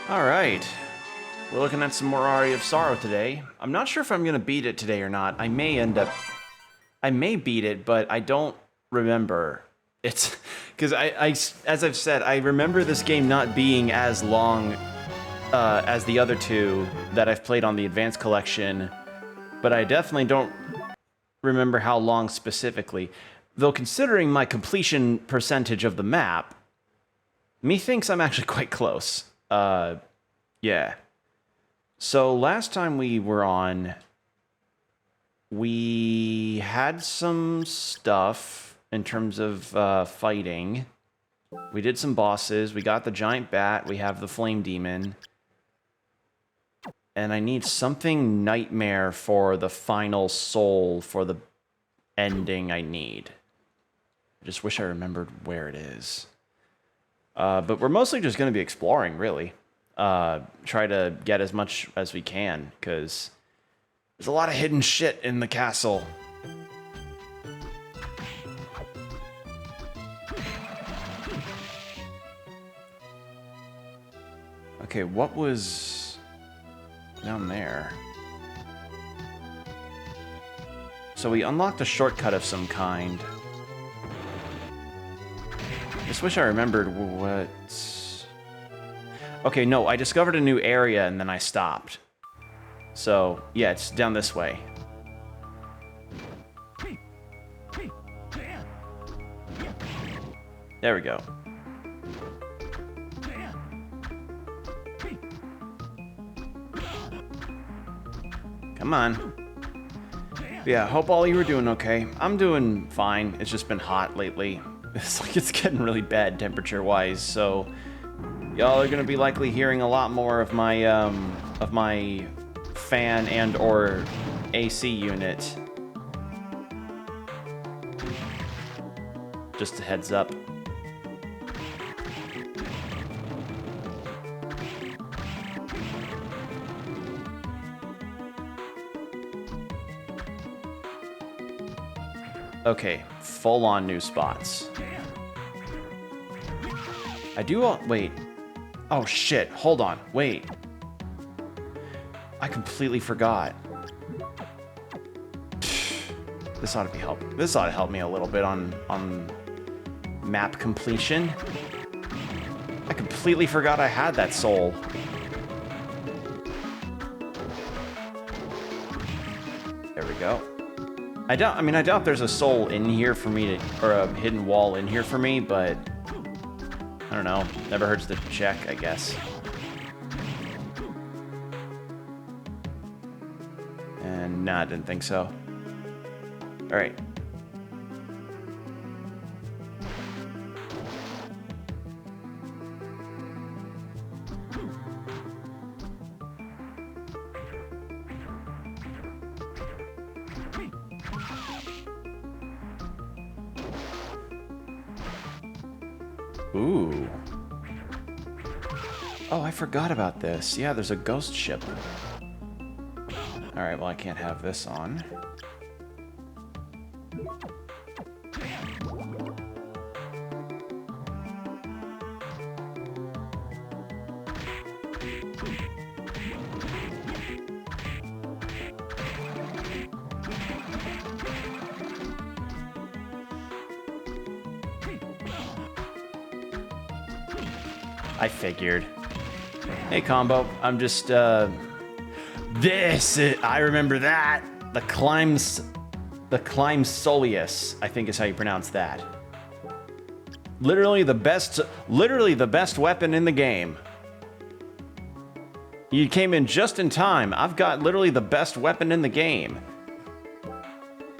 Alright, we're looking at some more Aria of Sorrow today. I'm not sure if I'm gonna beat it today or not. I may beat it, but I don't remember. It's, because as I've said, I remember this game not being as long as the other two that I've played on the Advanced Collection, but I definitely don't remember how long specifically. Though considering my completion percentage of the map, methinks I'm actually quite close. Yeah. So last time we were on, we had some stuff in terms of fighting. We did some bosses. We got the giant bat. We have the flame demon. And I need something nightmare for the final soul for the ending I need. I just wish I remembered where it is. But we're mostly just going to be exploring, really. Try to get as much as we can, because there's a lot of hidden shit in the castle. Okay, what was down there? So we unlocked a shortcut of some kind. Just wish I remembered what... Okay, no, I discovered a new area and then I stopped. So, yeah, it's down this way. There we go. Come on. Yeah, hope all you were doing okay. I'm doing fine. It's just been hot lately. It's like it's getting really bad temperature-wise, so y'all are gonna be likely hearing a lot more of my fan and or AC unit. Just a heads up. Okay, full-on new spots. I do want... Wait. Oh, shit. Hold on. Wait. I completely forgot. This ought to be help. This ought to help me a little bit on map completion. I completely forgot I had that soul. There we go. I doubt there's a soul in here for me to, or a hidden wall in here for me, but I don't know. Never hurts to check, I guess. And nah, I didn't think so. All right. Ooh. Oh, I forgot about this. Yeah, there's a ghost ship. Alright, well, I can't have this on. I figured. Hey, Combo. I'm just, I remember that. The Climb Soleus, I think is how you pronounce that. Literally the best weapon in the game. You came in just in time. I've got literally the best weapon in the game.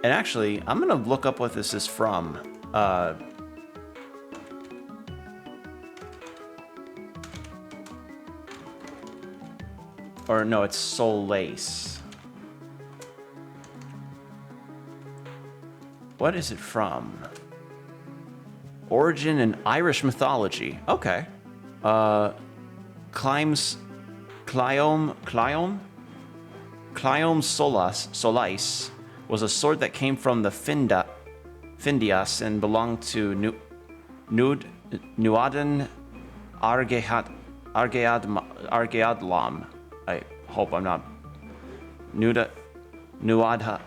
And actually, I'm gonna look up what this is from. Or no, it's Solace. What is it from? Origin in Irish mythology. Okay. Cliome Solace was a sword that came from the Findias and belonged to Nuadan Argeadlam. I hope I'm not... Nuadha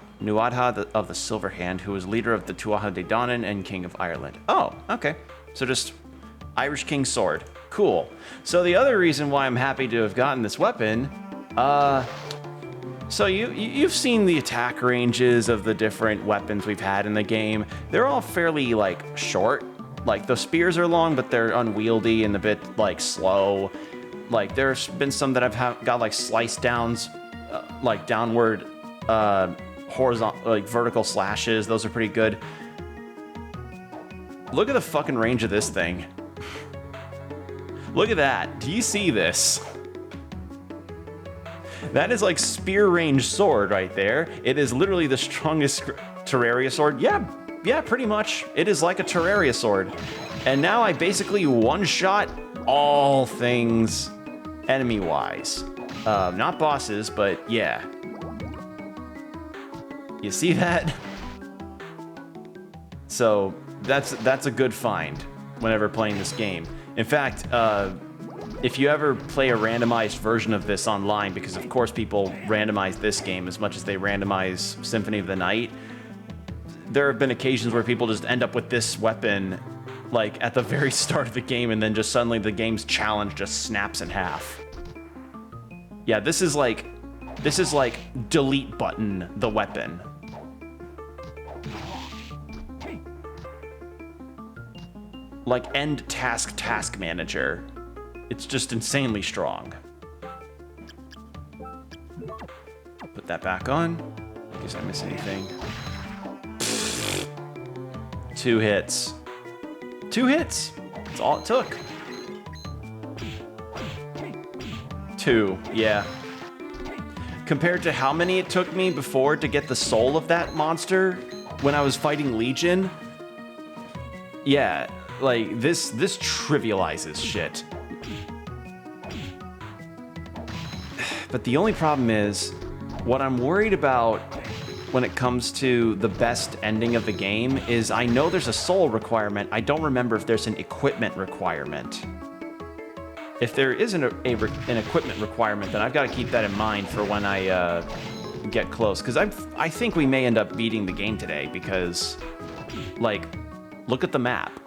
of the Silver Hand, who was leader of the Tuatha De Danann and King of Ireland. Oh, okay. So just Irish King's sword. Cool. So the other reason why I'm happy to have gotten this weapon, so you've seen the attack ranges of the different weapons we've had in the game. They're all fairly, like, short. Like, the spears are long, but they're unwieldy and a bit, like, slow. Like, there's been some that I've got, like, slice downs, like, downward, horizontal, like, vertical slashes. Those are pretty good. Look at the fucking range of this thing. Look at that. Do you see this? That is like spear range sword right there. It is literally the strongest Terraria sword. Yeah, pretty much. It is like a Terraria sword. And now I basically one-shot all things enemy-wise. Not bosses, but yeah. You see that? So that's a good find whenever playing this game. In fact, if you ever play a randomized version of this online, because of course people randomize this game as much as they randomize Symphony of the Night, there have been occasions where people just end up with this weapon like at the very start of the game, and then just suddenly the game's challenge just snaps in half. Yeah, this is like delete button the weapon. Like end task manager. It's just insanely strong. Put that back on. In case I miss anything. 2 hits. 2 hits. That's all it took. 2, yeah. Compared to how many it took me before to get the soul of that monster when I was fighting Legion. Yeah, like this trivializes shit. But the only problem is, what I'm worried about when it comes to the best ending of the game is I know there's a soul requirement. I don't remember if there's an equipment requirement. If there isn't an equipment requirement, then I've got to keep that in mind for when I get close. Because I think we may end up beating the game today because, like, look at the map.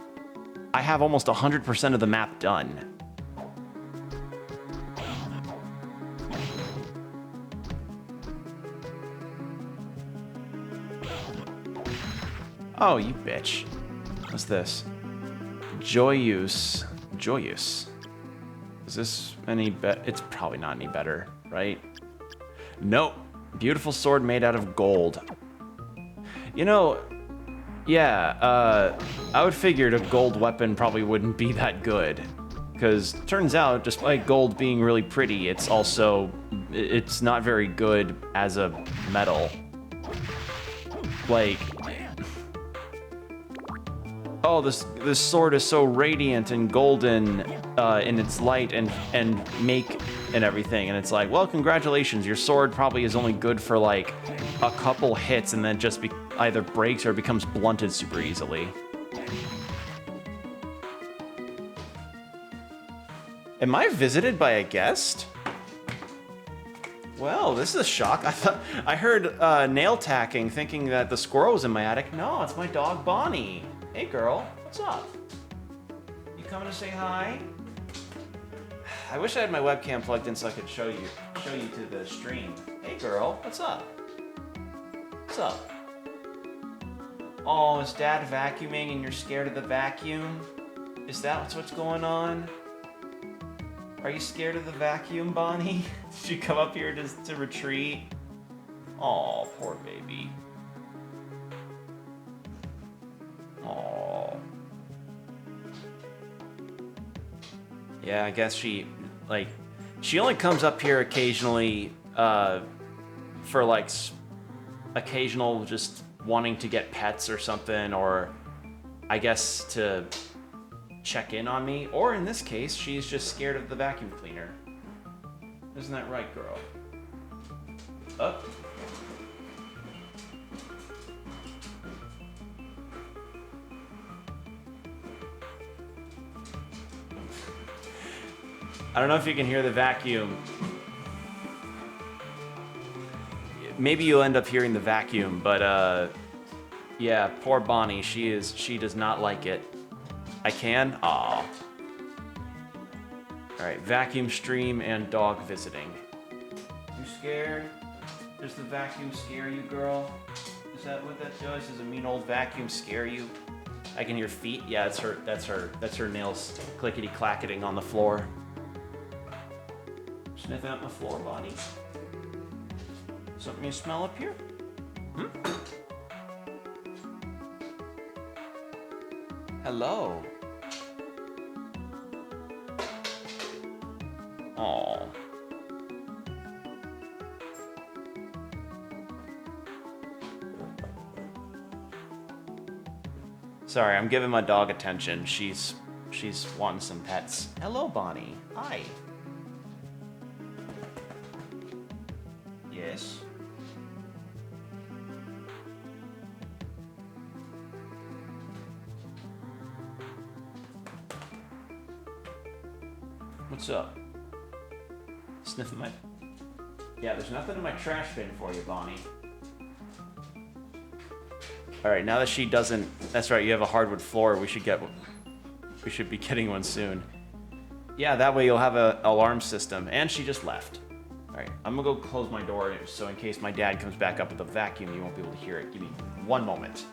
I have almost 100% of the map done. Oh, you bitch. What's this? Joyous. Is this any better? It's probably not any better, right? Nope. Beautiful sword made out of gold. You know, yeah, I would figured a gold weapon probably wouldn't be that good. Because turns out, despite gold being really pretty, it's not very good as a metal. Like, oh, this sword is so radiant and golden in its light and make and everything. And it's like, well, congratulations, your sword probably is only good for like a couple hits and then just either breaks or becomes blunted super easily. Am I visited by a guest? Well, this is a shock. I heard nail tacking, thinking that the squirrel was in my attic. No, it's my dog Bonnie. Hey girl, what's up? You coming to say hi? I wish I had my webcam plugged in so I could show you to the stream. Hey girl, what's up? What's up? Oh, is Dad vacuuming and you're scared of the vacuum? Is that what's going on? Are you scared of the vacuum, Bonnie? Did you come up here to retreat? Oh, poor baby. Oh. Yeah, I guess she only comes up here occasionally for like occasional just wanting to get pets or something, or I guess to check in on me, or in this case, she's just scared of the vacuum cleaner. Isn't that right, girl? Up. I don't know if you can hear the vacuum. Maybe you'll end up hearing the vacuum, but yeah, poor Bonnie. She does not like it. I can? Aw. Alright, vacuum stream and dog visiting. You scared? Does the vacuum scare you, girl? Is that what that does? Does a mean old vacuum scare you? I can hear feet. Yeah, that's her nails clickety clacketing on the floor. Sniff out my floor, Bonnie. Something you smell up here? Hmm? Hello. Aww. Sorry, I'm giving my dog attention. She's wanting some pets. Hello, Bonnie. Hi. Yes. What's up? Sniffing my... Yeah, there's nothing in my trash bin for you, Bonnie. Alright, now that she doesn't... That's right, you have a hardwood floor. We should be getting one soon. Yeah, that way you'll have an alarm system. And she just left. Alright, I'm gonna go close my door so in case my dad comes back up with a vacuum, you won't be able to hear it. Give me one moment.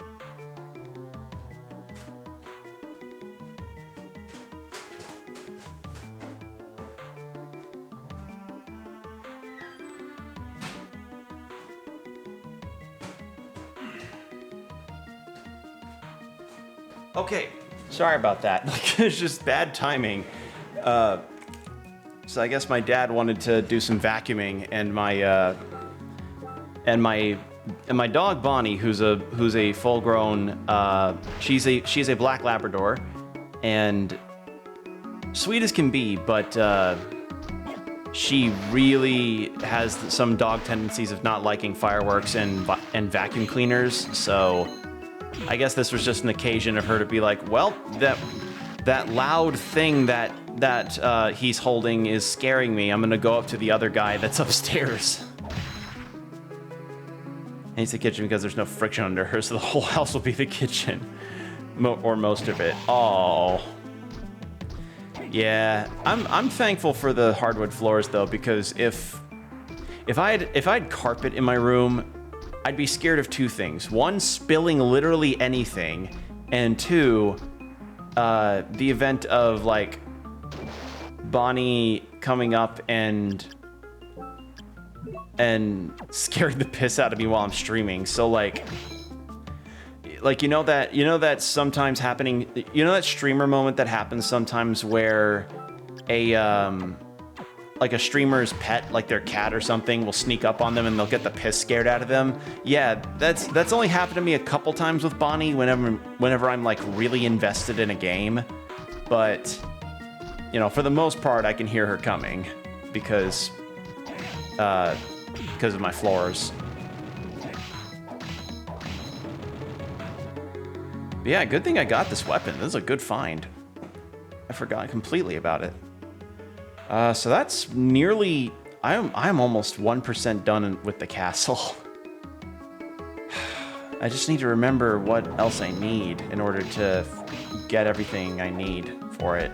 Okay, sorry about that. It's just bad timing. So I guess my dad wanted to do some vacuuming, and my dog Bonnie, who's a full-grown, she's a black Labrador, and sweet as can be, but she really has some dog tendencies of not liking fireworks and vacuum cleaners. So I guess this was just an occasion of her to be like, well, that loud thing that he's holding is scaring me. I'm gonna go up to the other guy that's upstairs. And it's the kitchen because there's no friction under her, so the whole house will be the kitchen. Or most of it. Oh. Yeah, I'm thankful for the hardwood floors though, because if I had carpet in my room, I'd be scared of two things. One, spilling literally anything, and two, the event of like Bonnie coming up and scaring the piss out of me while I'm streaming. So like you know that sometimes happening, you know that streamer moment that happens sometimes where like a streamer's pet, like their cat or something, will sneak up on them and they'll get the piss scared out of them. Yeah, that's only happened to me a couple times with Bonnie whenever I'm like really invested in a game. But you know, for the most part, I can hear her coming because of my floors. But yeah, good thing I got this weapon. This is a good find. I forgot completely about it. So that's nearly... I'm almost 1% done with the castle. I just need to remember what else I need in order to get everything I need for it.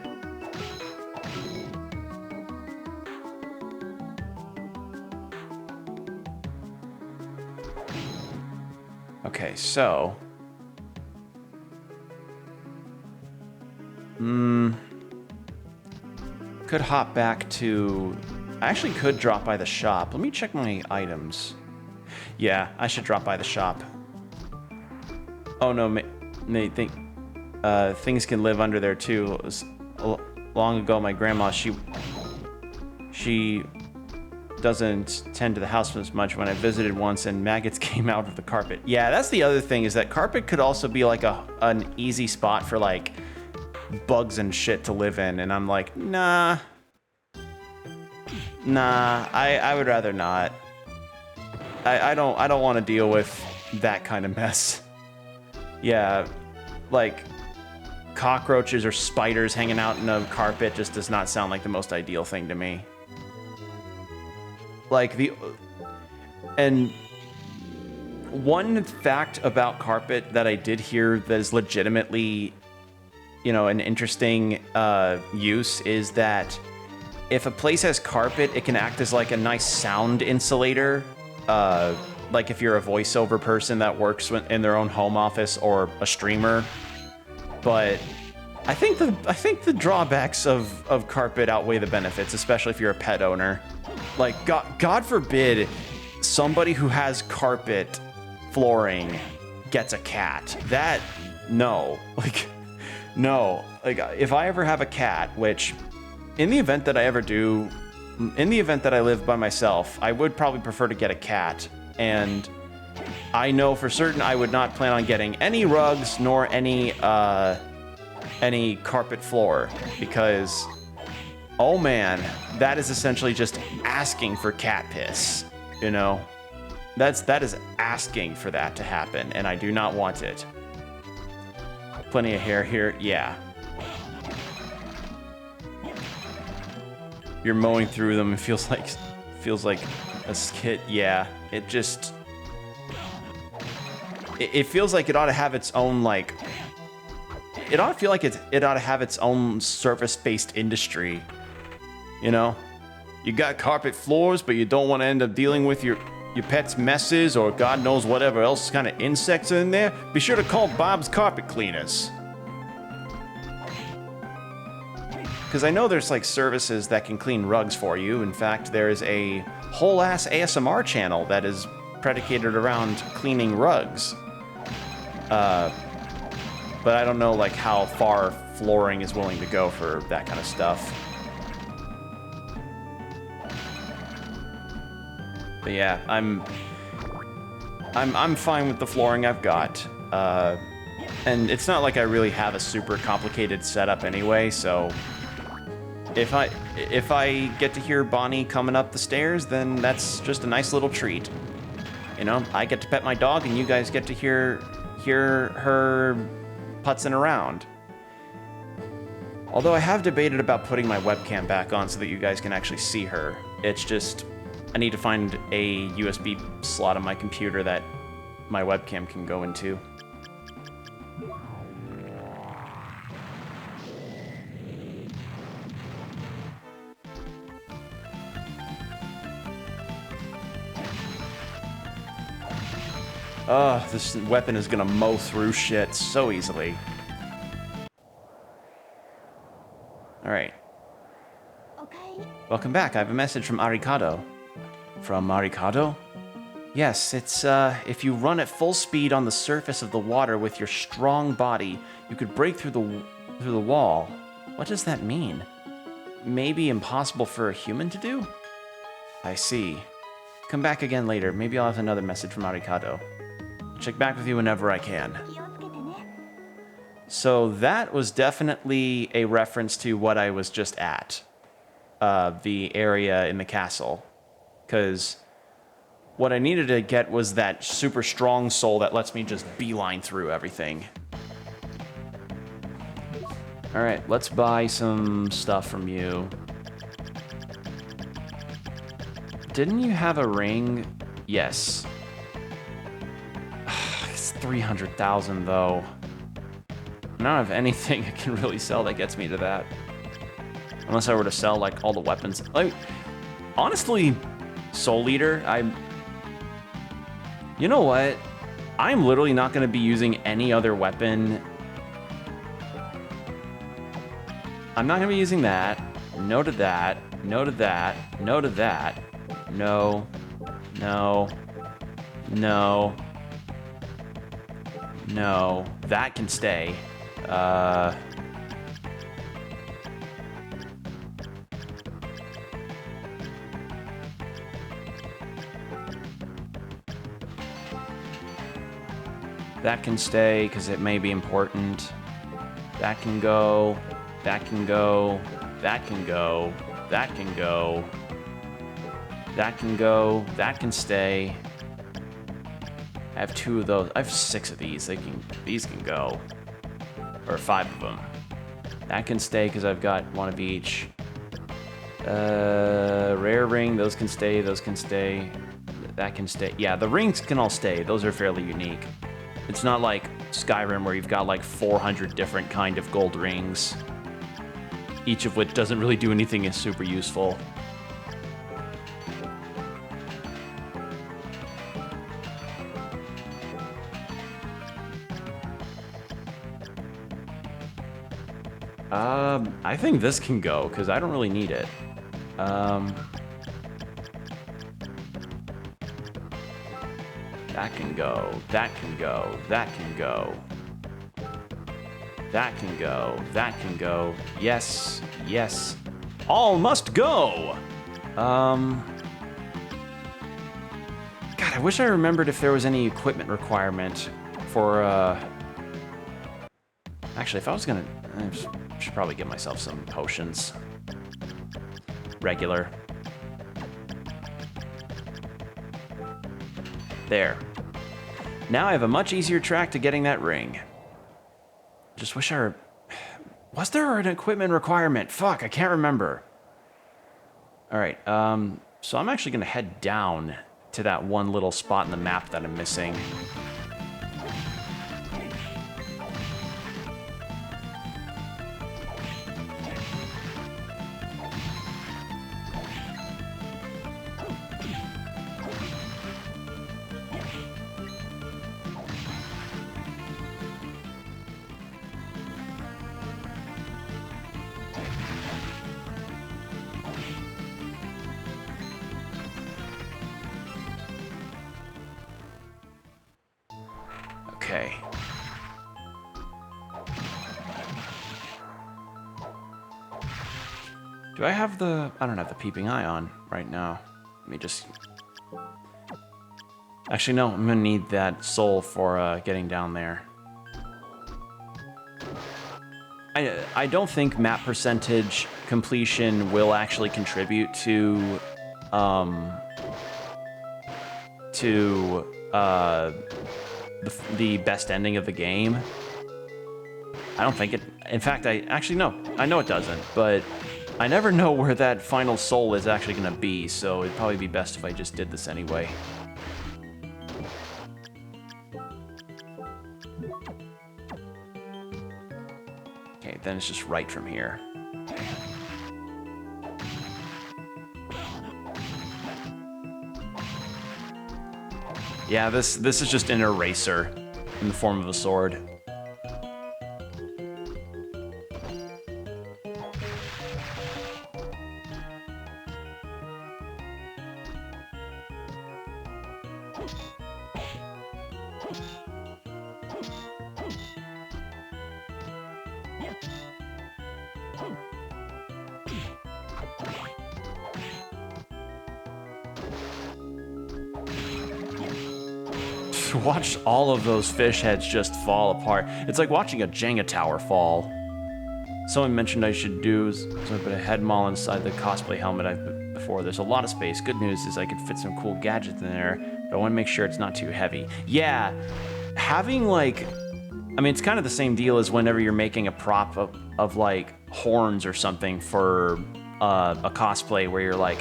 Okay, so... Could hop back to... I actually could drop by the shop. Let me check my items. Yeah, I should drop by the shop. Oh no, things can live under there too. Long ago, my grandma, she doesn't tend to the house as much. When I visited once and maggots came out of the carpet. Yeah, that's the other thing, is that carpet could also be like an easy spot for like bugs and shit to live in, and I'm like, nah, I would rather not. I don't want to deal with that kind of mess. Yeah, like cockroaches or spiders hanging out in a carpet just does not sound like the most ideal thing to me. Like and one fact about carpet that I did hear that is legitimately, you know, an interesting use is that if a place has carpet, it can act as like a nice sound insulator. Like if you're a voiceover person that works in their own home office or a streamer. But I think the drawbacks of carpet outweigh the benefits, especially if you're a pet owner. Like God forbid somebody who has carpet flooring gets a cat. No. Like if I ever have a cat, which in the event that I live by myself, I would probably prefer to get a cat. And I know for certain I would not plan on getting any rugs nor any carpet floor, because oh man, that is essentially just asking for cat piss, you know? That is asking for that to happen, and I do not want it. Plenty of hair here, yeah. You're mowing through them, it feels like a skit, yeah. It feels like it ought to have its own, like, it ought to feel like it ought to have its own service-based industry, you know? You got carpet floors, but you don't want to end up dealing with your pet's messes or God knows whatever else kind of insects are in there? Be sure to call Bob's Carpet Cleaners. Because I know there's like services that can clean rugs for you. In fact, there is a whole ass ASMR channel that is predicated around cleaning rugs. But I don't know like how far flooring is willing to go for that kind of stuff. But yeah, I'm fine with the flooring I've got. And it's not like I really have a super complicated setup anyway, so if I get to hear Bonnie coming up the stairs, then that's just a nice little treat. You know, I get to pet my dog and you guys get to hear her putzing around. Although I have debated about putting my webcam back on so that you guys can actually see her. It's just, I need to find a USB slot on my computer that my webcam can go into. This weapon is gonna mow through shit so easily. Alright. Okay. Welcome back. I have a message from Arikado. From Arikado? Yes, it's, if you run at full speed on the surface of the water with your strong body, you could break through the wall. What does that mean? Maybe impossible for a human to do? I see. Come back again later. Maybe I'll have another message from Arikado. Check back with you whenever I can. So that was definitely a reference to what I was just at. The area in the castle. Because what I needed to get was that super strong soul that lets me just beeline through everything. Alright, let's buy some stuff from you. Didn't you have a ring? Yes. It's 300,000 though. I don't have anything I can really sell that gets me to that. Unless I were to sell like all the weapons. Like, honestly, Soul Eater, you know what? I'm literally not going to be using any other weapon. I'm not going to be using that. No to that. No to that. No to that. No. No. No. No. That can stay. That can stay, because it may be important. That can go. That can go. That can go. That can go. That can go. That can stay. I have 2 of those. I have 6 of these. These can go. Or 5 of them. That can stay because I've got one of each. Rare ring, those can stay, those can stay. That can stay. Yeah, the rings can all stay. Those are fairly unique. It's not like Skyrim where you've got like 400 different kind of gold rings, each of which doesn't really do anything is super useful. I think this can go, because I don't really need it. That can go, that can go, that can go. That can go, that can go. Yes, yes. All must go! God, I wish I remembered if there was any equipment requirement for, Actually, if I was gonna... I should probably get myself some potions. Regular. There. Now I have a much easier track to getting that ring. Just wish I... Was there an equipment requirement? Fuck, I can't remember. Alright, so I'm actually gonna head down to that one little spot in the map that I'm missing. Okay. Do I have the... I don't have the peeping eye on right now. Let me just... Actually, no. I'm gonna need that soul for getting down there. I don't think map percentage completion will actually contribute to... the best ending of the game. I don't think it... In fact, actually, no. I know it doesn't, but I never know where that final soul is actually going to be, so it'd probably be best if I just did this anyway. Okay, then it's just right from here. Yeah, this is just an eraser in the form of a sword. Watch all of those fish heads just fall apart. It's like watching a Jenga tower fall. Someone mentioned I should do so I put a head maul inside the cosplay helmet I've put before. There's a lot of space. Good news is I could fit some cool gadgets in there, but I want to make sure it's not too heavy. Yeah, having like... I mean, it's kind of the same deal as whenever you're making a prop of like horns or something for a cosplay where you're like,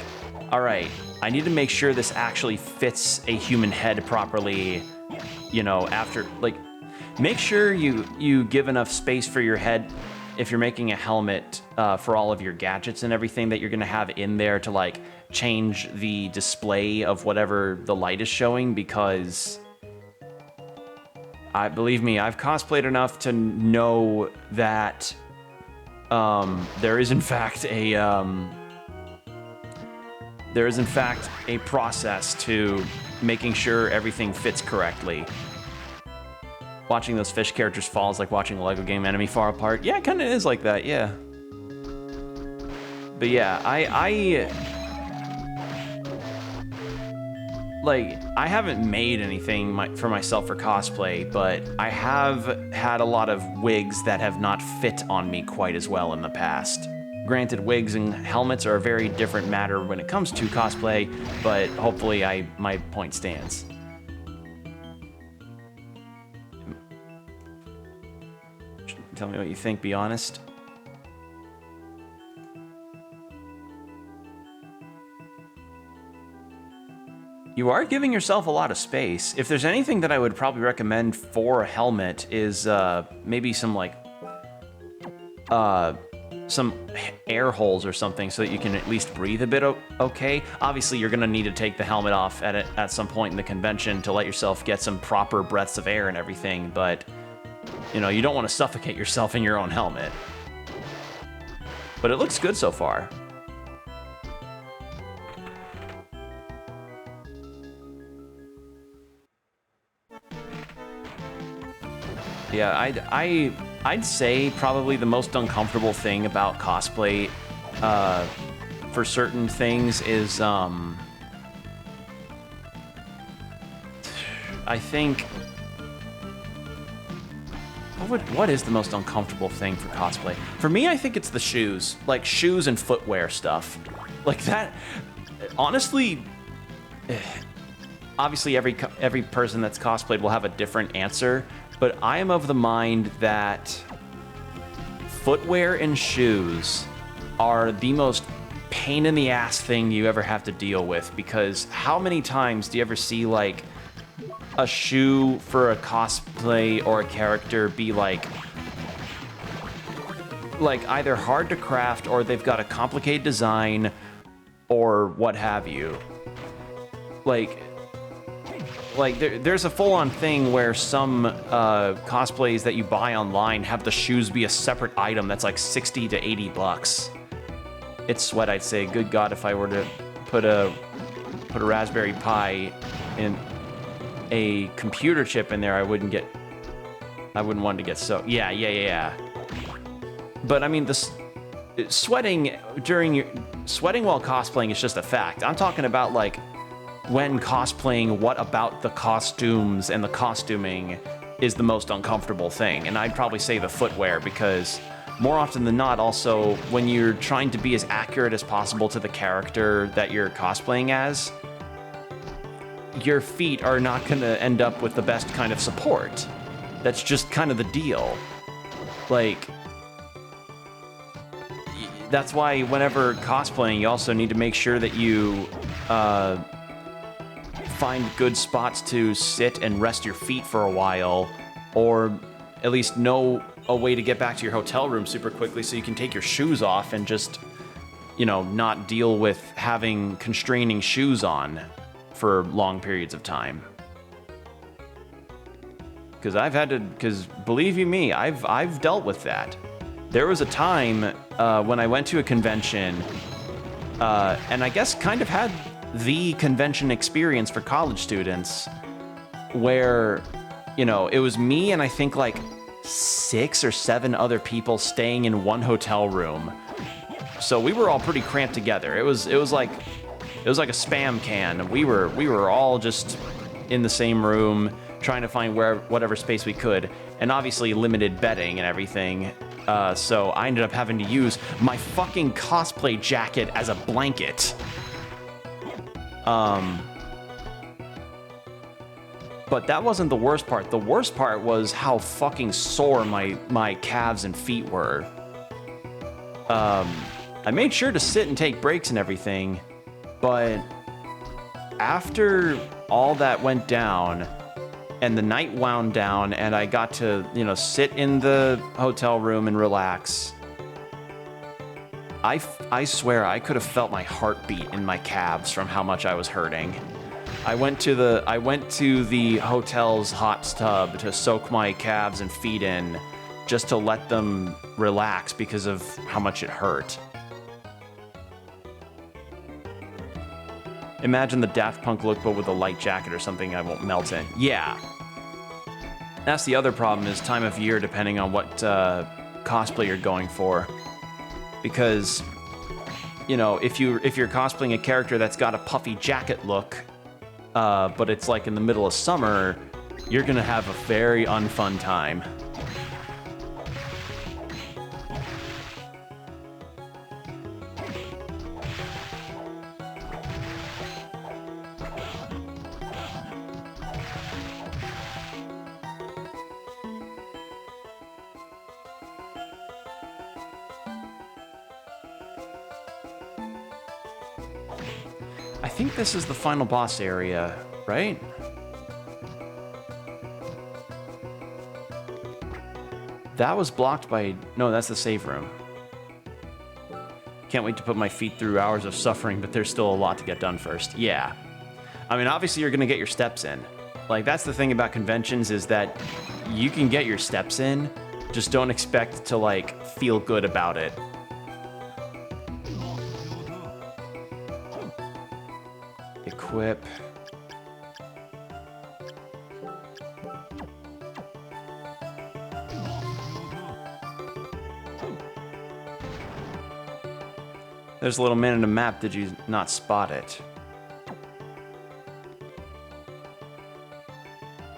all right, I need to make sure this actually fits a human head properly. You know, after, like, make sure you give enough space for your head if you're making a helmet for all of your gadgets and everything that you're gonna have in there to, like, change the display of whatever the light is showing, because believe me, I've cosplayed enough to know that there is in fact a process to making sure everything fits correctly. Watching those fish characters fall is like watching a LEGO game enemy far apart. Yeah, it kind of is like that, yeah. But yeah, I haven't made anything for myself for cosplay, but I have had a lot of wigs that have not fit on me quite as well in the past. Granted, wigs and helmets are a very different matter when it comes to cosplay, but hopefully my point stands. Tell me what you think, be honest. You are giving yourself a lot of space. If there's anything that I would probably recommend for a helmet is maybe some like some air holes or something so that you can at least breathe a bit okay. Obviously, you're gonna need to take the helmet off at some point in the convention to let yourself get some proper breaths of air and everything, but you know, you don't want to suffocate yourself in your own helmet. But it looks good so far. Yeah, I'd say probably the most uncomfortable thing about cosplay for certain things is I think what is the most uncomfortable thing for cosplay? For me, I think it's the shoes, like shoes and footwear stuff. Like that, honestly, obviously every person that's cosplayed will have a different answer, but I am of the mind that footwear and shoes are the most pain in the ass thing you ever have to deal with, because how many times do you ever see like a shoe for a cosplay or a character be like either hard to craft or they've got a complicated design or what have you. Like there's a full-on thing where some cosplays that you buy online have the shoes be a separate item that's like 60 to 80 bucks. It's sweat, I'd say. Good God, if I were to put a Raspberry Pi in a computer chip in there, I wouldn't want to get so. Yeah. But I mean, sweating while cosplaying is just a fact. I'm talking about like when cosplaying, what about the costumes and the costuming is the most uncomfortable thing? And I'd probably say the footwear, because more often than not, also, when you're trying to be as accurate as possible to the character that you're cosplaying as, your feet are not going to end up with the best kind of support. That's just kind of the deal. Like, that's why whenever cosplaying, you also need to make sure that you find good spots to sit and rest your feet for a while, or at least know a way to get back to your hotel room super quickly so you can take your shoes off and just, you know, not deal with having constraining shoes on for long periods of time. Because believe you me, I've dealt with that. There was a time when I went to a convention, and I guess kind of had the convention experience for college students, where, you know, it was me and I think like 6 or 7 other people staying in one hotel room. So we were all pretty cramped together. It was like a spam can. We were all just in the same room trying to find whatever space we could, and obviously limited bedding and everything. So I ended up having to use my fucking cosplay jacket as a blanket. But that wasn't the worst part. The worst part was how fucking sore my calves and feet were. I made sure to sit and take breaks and everything, but after all that went down and the night wound down and I got to, you know, sit in the hotel room and relax, I swear I could have felt my heartbeat in my calves from how much I was hurting. I went to the hotel's hot tub to soak my calves and feet in, just to let them relax because of how much it hurt. Imagine the Daft Punk look, but with a light jacket or something I won't melt in. Yeah. That's the other problem, is time of year, depending on what cosplay you're going for. Because, you know, if you're cosplaying a character that's got a puffy jacket look, but it's like in the middle of summer, you're gonna have a very unfun time. I think this is the final boss area, right? That was blocked by... No, that's the save room. Can't wait to put my feet through hours of suffering, but there's still a lot to get done first. Yeah. I mean, obviously you're going to get your steps in. Like, that's the thing about conventions is that you can get your steps in, just don't expect to, like, feel good about it. Equip. There's a little man in a map. Did you not spot it?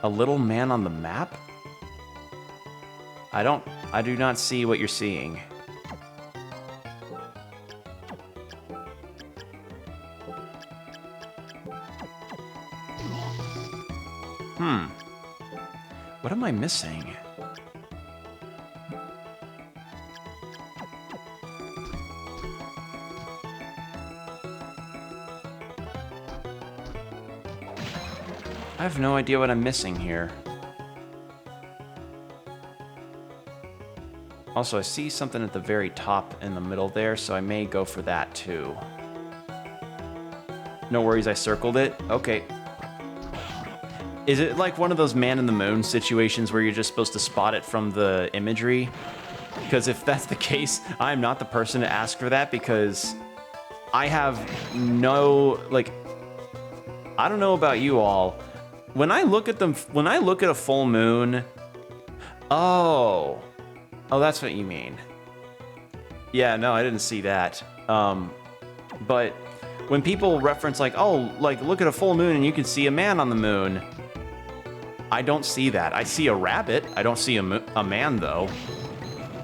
A little man on the map? I do not see what you're seeing. What am I missing? I have no idea what I'm missing here. Also, I see something at the very top in the middle there, so I may go for that too. No worries, I circled it. Okay. Is it like one of those man in the moon situations where you're just supposed to spot it from the imagery? Because if that's the case, I'm not the person to ask for that because I have no, like, I don't know about you all. When I look at them, when I look at a full moon, oh, that's what you mean. Yeah, no, I didn't see that. But when people reference like, oh, like look at a full moon and you can see a man on the moon, I don't see that. I see a rabbit. I don't see a man though.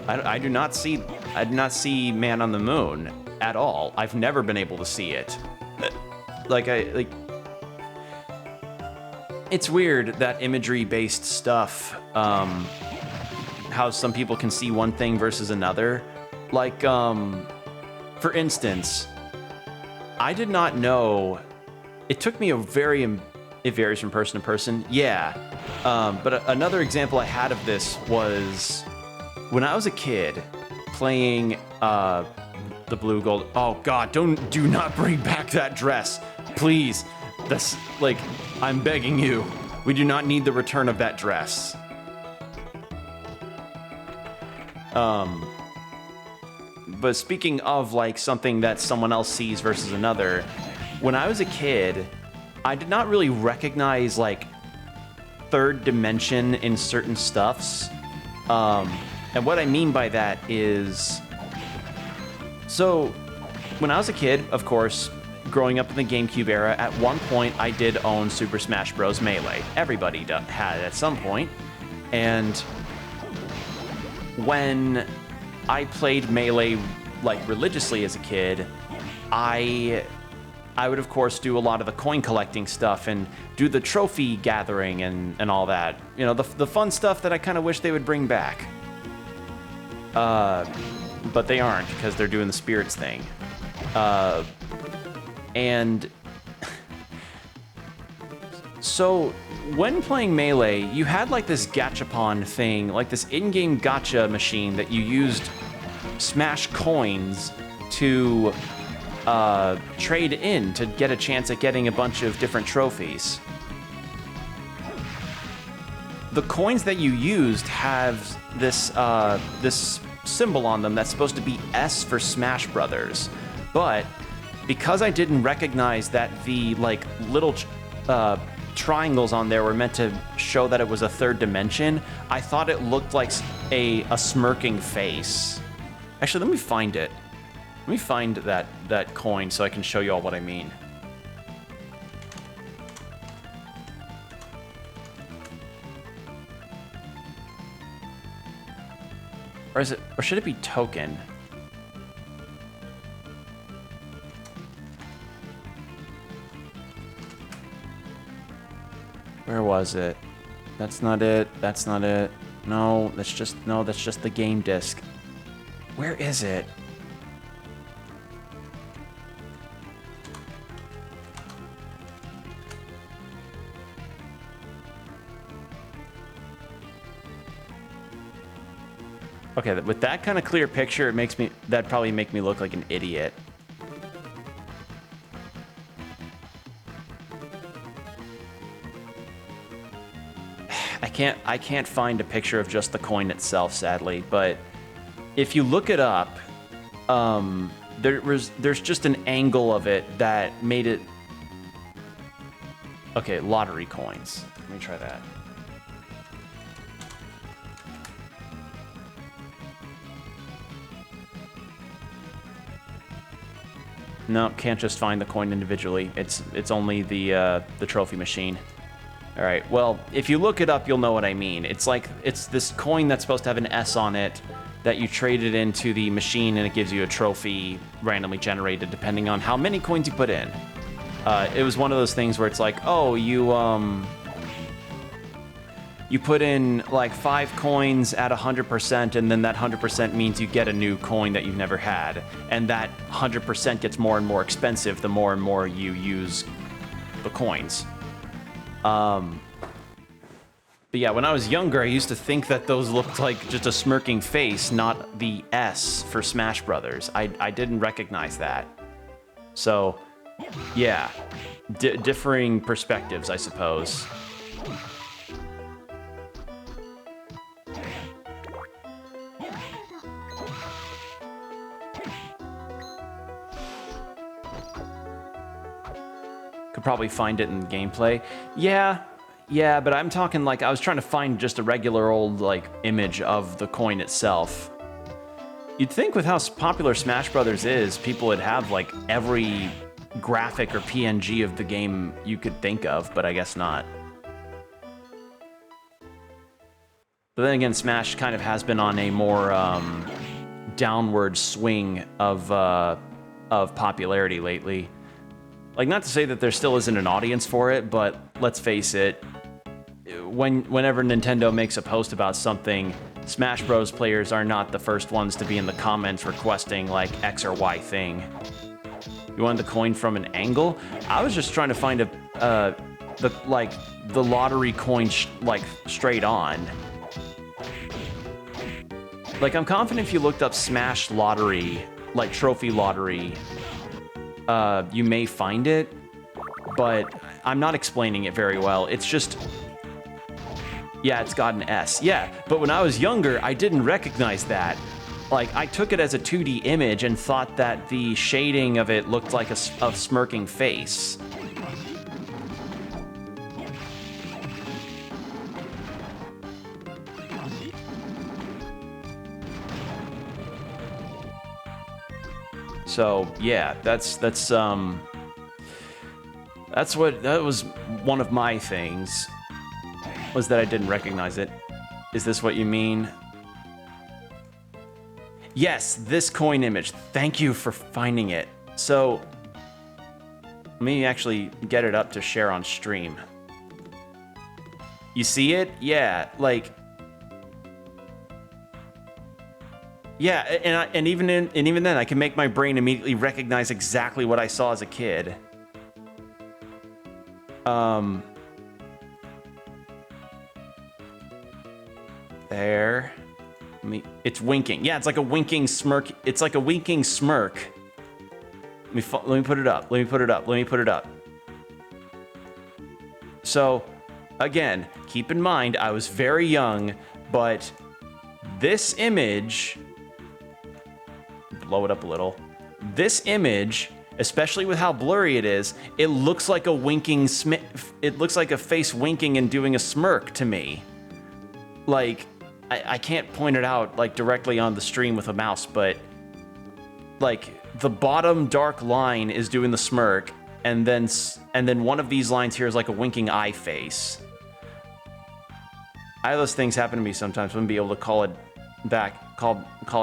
I do not see man on the moon at all. I've never been able to see it. It's weird that imagery-based stuff, how some people can see one thing versus another. Like, for instance, I did not know, it took me it varies from person to person, yeah. But another example I had of this was when I was a kid playing the blue gold. Oh God, do not bring back that dress, please. That's like, I'm begging you. We do not need the return of that dress. But speaking of like something that someone else sees versus another, when I was a kid, I did not really recognize like third dimension in certain stuffs. And what I mean by that is, so when I was a kid, of course, growing up in the GameCube era, at one point I did own Super Smash Bros. Melee. Everybody had it at some point. And when I played Melee like religiously as a kid, I would of course do a lot of the coin collecting stuff and do the trophy gathering and all that. You know, the fun stuff that I kind of wish they would bring back. But they aren't because they're doing the spirits thing. And so when playing Melee, you had like this gachapon thing, like this in-game gacha machine that you used Smash coins to trade in to get a chance at getting a bunch of different trophies. The coins that you used have this this symbol on them that's supposed to be S for Smash Brothers, but because I didn't recognize that the like little triangles on there were meant to show that it was a third dimension, I thought it looked like a smirking face. Actually, let me find it. Let me find that coin so I can show you all what I mean. Or should it be token? Where was it? That's not it. That's not it. No, that's just the game disc. Where is it? Okay, with that kind of clear picture, that'd probably make me look like an idiot. I can't find a picture of just the coin itself, sadly, but if you look it up, there's just an angle of it that made it. Okay, lottery coins. Let me try that. No, can't just find the coin individually. It's only the trophy machine. All right. Well, if you look it up, you'll know what I mean. It's this coin that's supposed to have an S on it that you trade it into the machine, and it gives you a trophy randomly generated depending on how many coins you put in. It was one of those things where it's like, oh, you put in like 5 coins at 100%, and then that 100% means you get a new coin that you've never had, and that 100% gets more and more expensive the more and more you use the coins. But yeah, when I was younger, I used to think that those looked like just a smirking face, not the S for Smash Brothers. I didn't recognize that. So, yeah, differing perspectives, I suppose. Could probably find it in gameplay. Yeah, but I'm talking like I was trying to find just a regular old like image of the coin itself. You'd think with how popular Smash Brothers is, people would have like every graphic or PNG of the game you could think of, but I guess not. But then again, Smash kind of has been on a more downward swing of popularity lately. Like, not to say that there still isn't an audience for it, but let's face it, whenever Nintendo makes a post about something, Smash Bros. Players are not the first ones to be in the comments requesting, like, X or Y thing. You wanted the coin from an angle? I was just trying to find the lottery coin, straight on. Like, I'm confident if you looked up Smash Lottery, like, Trophy Lottery, you may find it, but I'm not explaining it very well. It's just, yeah, it's got an S. Yeah, but when I was younger, I didn't recognize that. Like, I took it as a 2D image and thought that the shading of it looked like a smirking face. So yeah, that was one of my things, was that I didn't recognize it. Is this what you mean? Yes, this coin image. Thank you for finding it. So let me actually get it up to share on stream. You see it? Yeah, like. Yeah, and even then, I can make my brain immediately recognize exactly what I saw as a kid. There. It's winking. Yeah, it's like a winking smirk. It's like a winking smirk. Let me put it up. Let me put it up. Let me put it up. So, again, keep in mind, I was very young, but this image. Blow it up a little. This image, especially with how blurry it is, it looks like a winking it looks like a face winking and doing a smirk to me. Like, I can't point it out like directly on the stream with a mouse, but like the bottom dark line is doing the smirk, and then one of these lines here is like a winking eye face. I have those things happen to me sometimes. I wouldn't be able to call it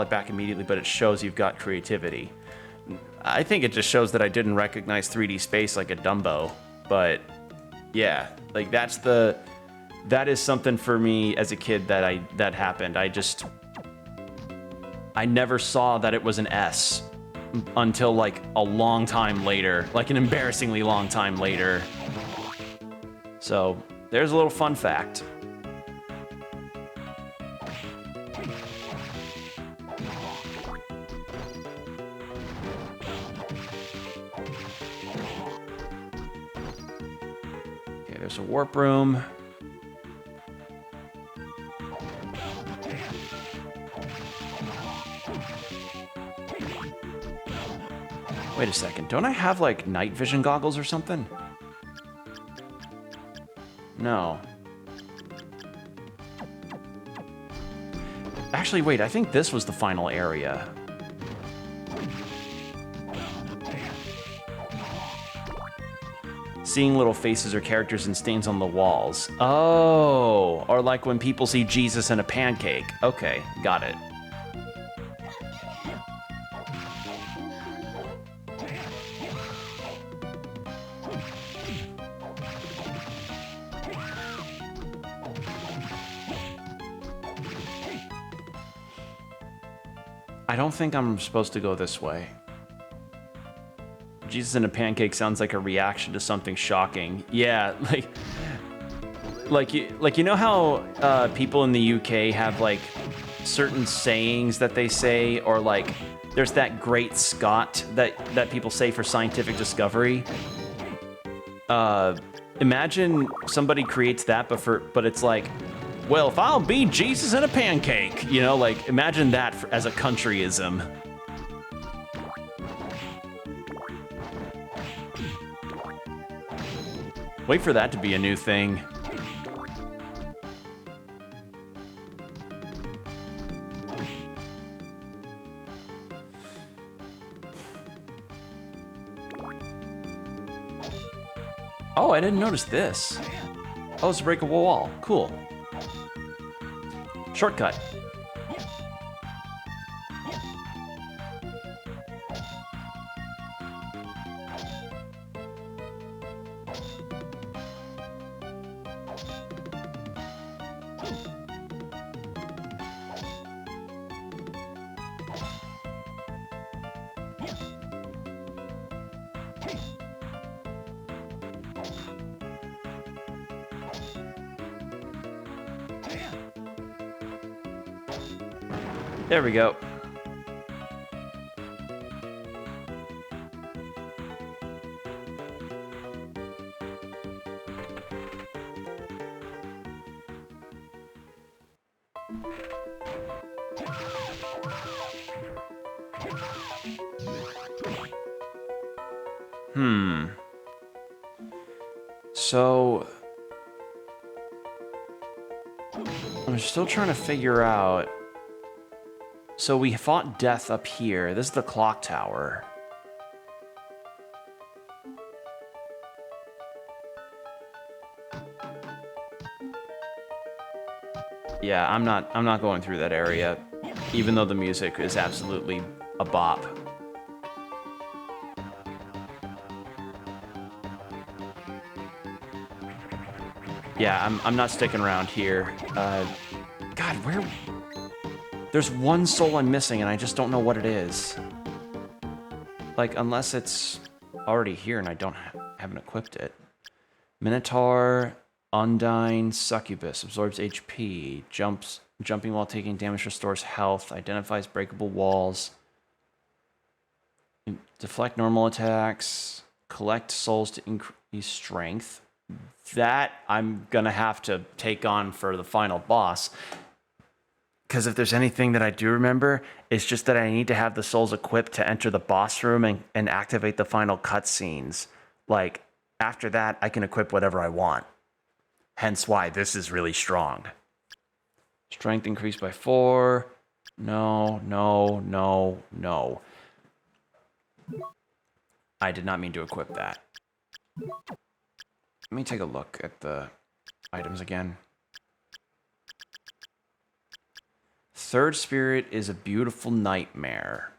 back immediately, but it shows you've got creativity. I think it just shows that I didn't recognize 3D space like a Dumbo, but yeah, like that is something for me as a kid that happened. I never saw that it was an S until like a long time later, like an embarrassingly long time later. So there's a little fun fact. there's a warp room. Wait a second, don't I have like night vision goggles or something? No. Actually, wait, I think this was the final area. Seeing little faces or characters and stains on the walls. Oh, or like when people see Jesus in a pancake. Okay, got it. I don't think I'm supposed to go this way. Jesus in a pancake sounds like a reaction to something shocking. Yeah, like you know how people in the UK have like certain sayings that they say, or like there's that great Scott that people say for scientific discovery. Imagine somebody creates that, but it's like, well, if I'll be Jesus in a pancake, you know, like imagine that as a countryism. Wait for that to be a new thing. Oh, I didn't notice this. Oh, it's a breakable wall. Cool. Shortcut. There we go. So I'm still trying to figure out. So we fought death up here. This is the clock tower. Yeah, I'm not going through that area, even though the music is absolutely a bop. Yeah, I'm not sticking around here. God, where? There's one soul I'm missing, and I just don't know what it is. Like, unless it's already here and I haven't equipped it. Minotaur, Undyne, Succubus, absorbs HP, jumping while taking damage restores health, identifies breakable walls, deflect normal attacks, collect souls to increase strength. That I'm gonna have to take on for the final boss. Because if there's anything that I do remember, it's just that I need to have the souls equipped to enter the boss room and activate the final cutscenes. Like, after that, I can equip whatever I want. Hence why this is really strong. Strength increased by 4. No, no, no, no. I did not mean to equip that. Let me take a look at the items again. Third Spirit is a beautiful nightmare.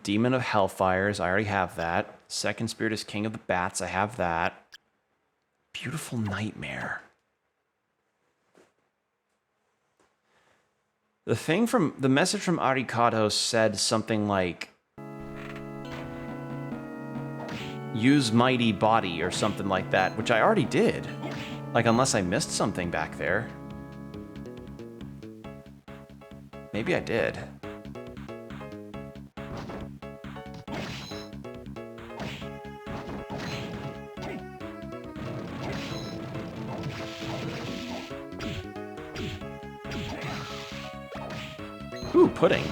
Demon of Hellfires, I already have that. Second Spirit is King of the Bats, I have that. Beautiful nightmare. The message from Arikado said something like, use mighty body or something like that, which I already did. Like, unless I missed something back there. Maybe I did. Ooh, pudding.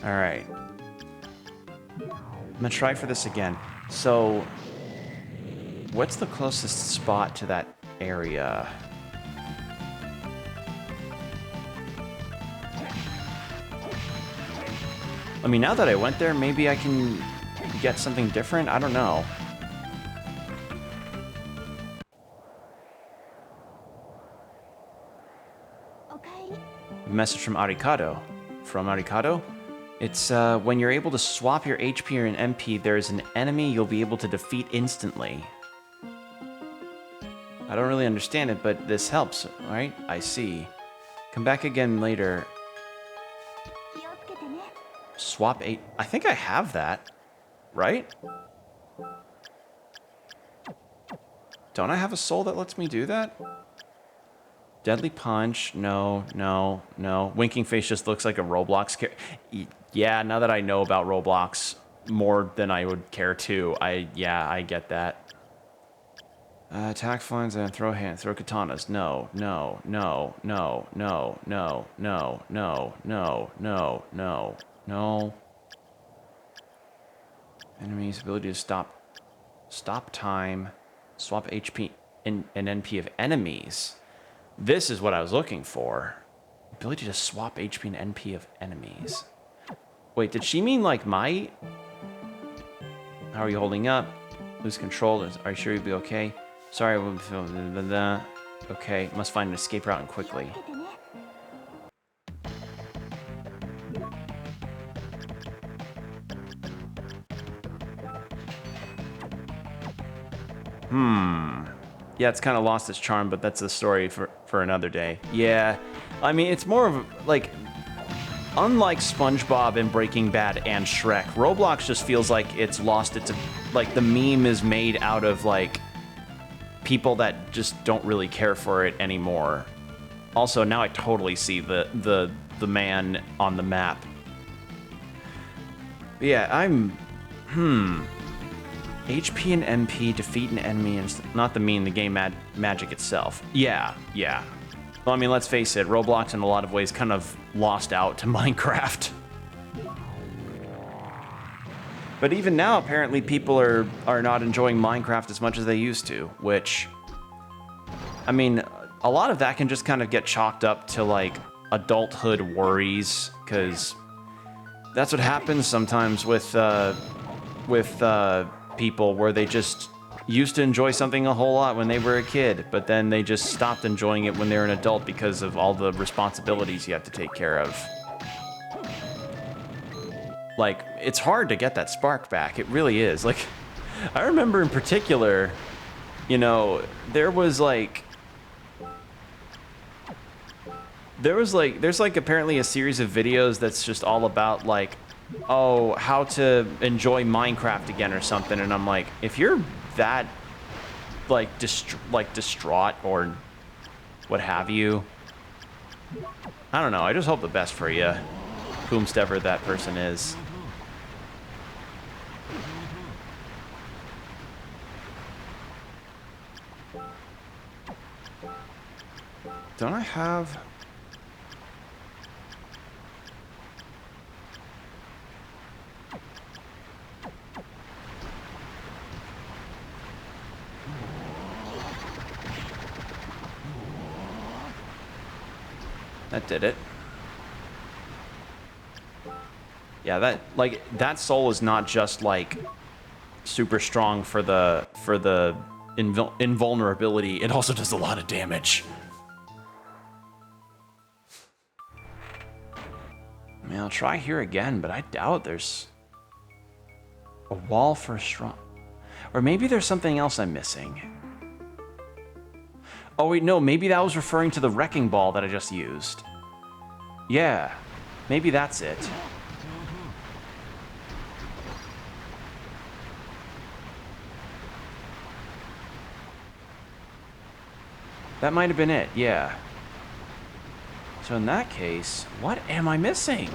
All right. I'm gonna try for this again. So, what's the closest spot to that area? I mean, now that I went there, maybe I can get something different? I don't know. Okay. Message from Arikado. From Arikado? It's when you're able to swap your HP or an MP, there's an enemy you'll be able to defeat instantly. I don't really understand it, but this helps, right? I see. Come back again later. Swap 8. I think I have that, right? Don't I have a soul that lets me do that? Deadly Punch. No, no, no. Winking Face just looks like a Roblox character. Yeah, now that I know about Roblox more than I would care to, I get that. Attack flames and throw katanas. No, no, no, no, no, no, no, no, no, no, no, no. Enemy's ability to stop time, swap HP and NP of enemies. This is what I was looking for. Ability to swap HP and NP of enemies. Wait, did she mean like might? How are you holding up? Lose control. Are you sure you'll be okay? Sorry, I won't feel. Okay, must find an escape route and quickly. Yeah, it's kind of lost its charm, but that's a story for another day. Yeah, I mean, it's more of like, unlike SpongeBob and Breaking Bad and Shrek, Roblox just feels like it's lost its, like the meme is made out of like people that just don't really care for it anymore. Also, now I totally see the man on the map. But yeah, I'm, HP and MP, defeat an enemy, and not the game magic itself. Yeah. Well, I mean, let's face it, Roblox in a lot of ways kind of lost out to Minecraft. But even now, apparently people are not enjoying Minecraft as much as they used to, which, I mean, a lot of that can just kind of get chalked up to like adulthood worries, because that's what happens sometimes with people, where they just used to enjoy something a whole lot when they were a kid, but then they just stopped enjoying it when they're an adult because of all the responsibilities you have to take care of. Like, it's hard to get that spark back. It really is. Like, I remember in particular, you know, there's apparently a series of videos that's just all about like, oh, how to enjoy Minecraft again or something, and I'm like, if you're that like distraught or what have you, I don't know, I just hope the best for you, whomstever that person is. Don't I have... That did it. Yeah, that soul is not just like super strong for the invulnerability. It also does a lot of damage. I mean, I'll try here again, but I doubt there's a wall for a strong... Or maybe there's something else I'm missing. Oh wait, no, maybe that was referring to the wrecking ball that I just used. Yeah, maybe that's it. That might have been it, yeah. So in that case, what am I missing?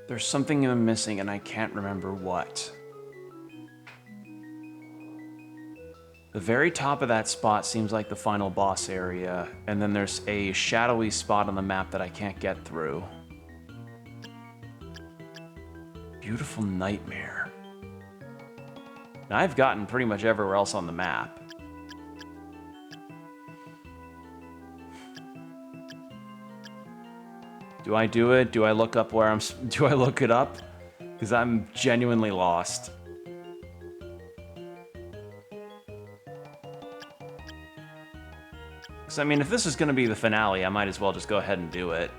There's something I'm missing and I can't remember what. The very top of that spot seems like the final boss area, and then there's a shadowy spot on the map that I can't get through. Beautiful nightmare. Now, I've gotten pretty much everywhere else on the map. Do I do it? Do I look up where I'm... Do I look it up? Because I'm genuinely lost. Because, I mean, if this is going to be the finale, I might as well just go ahead and do it.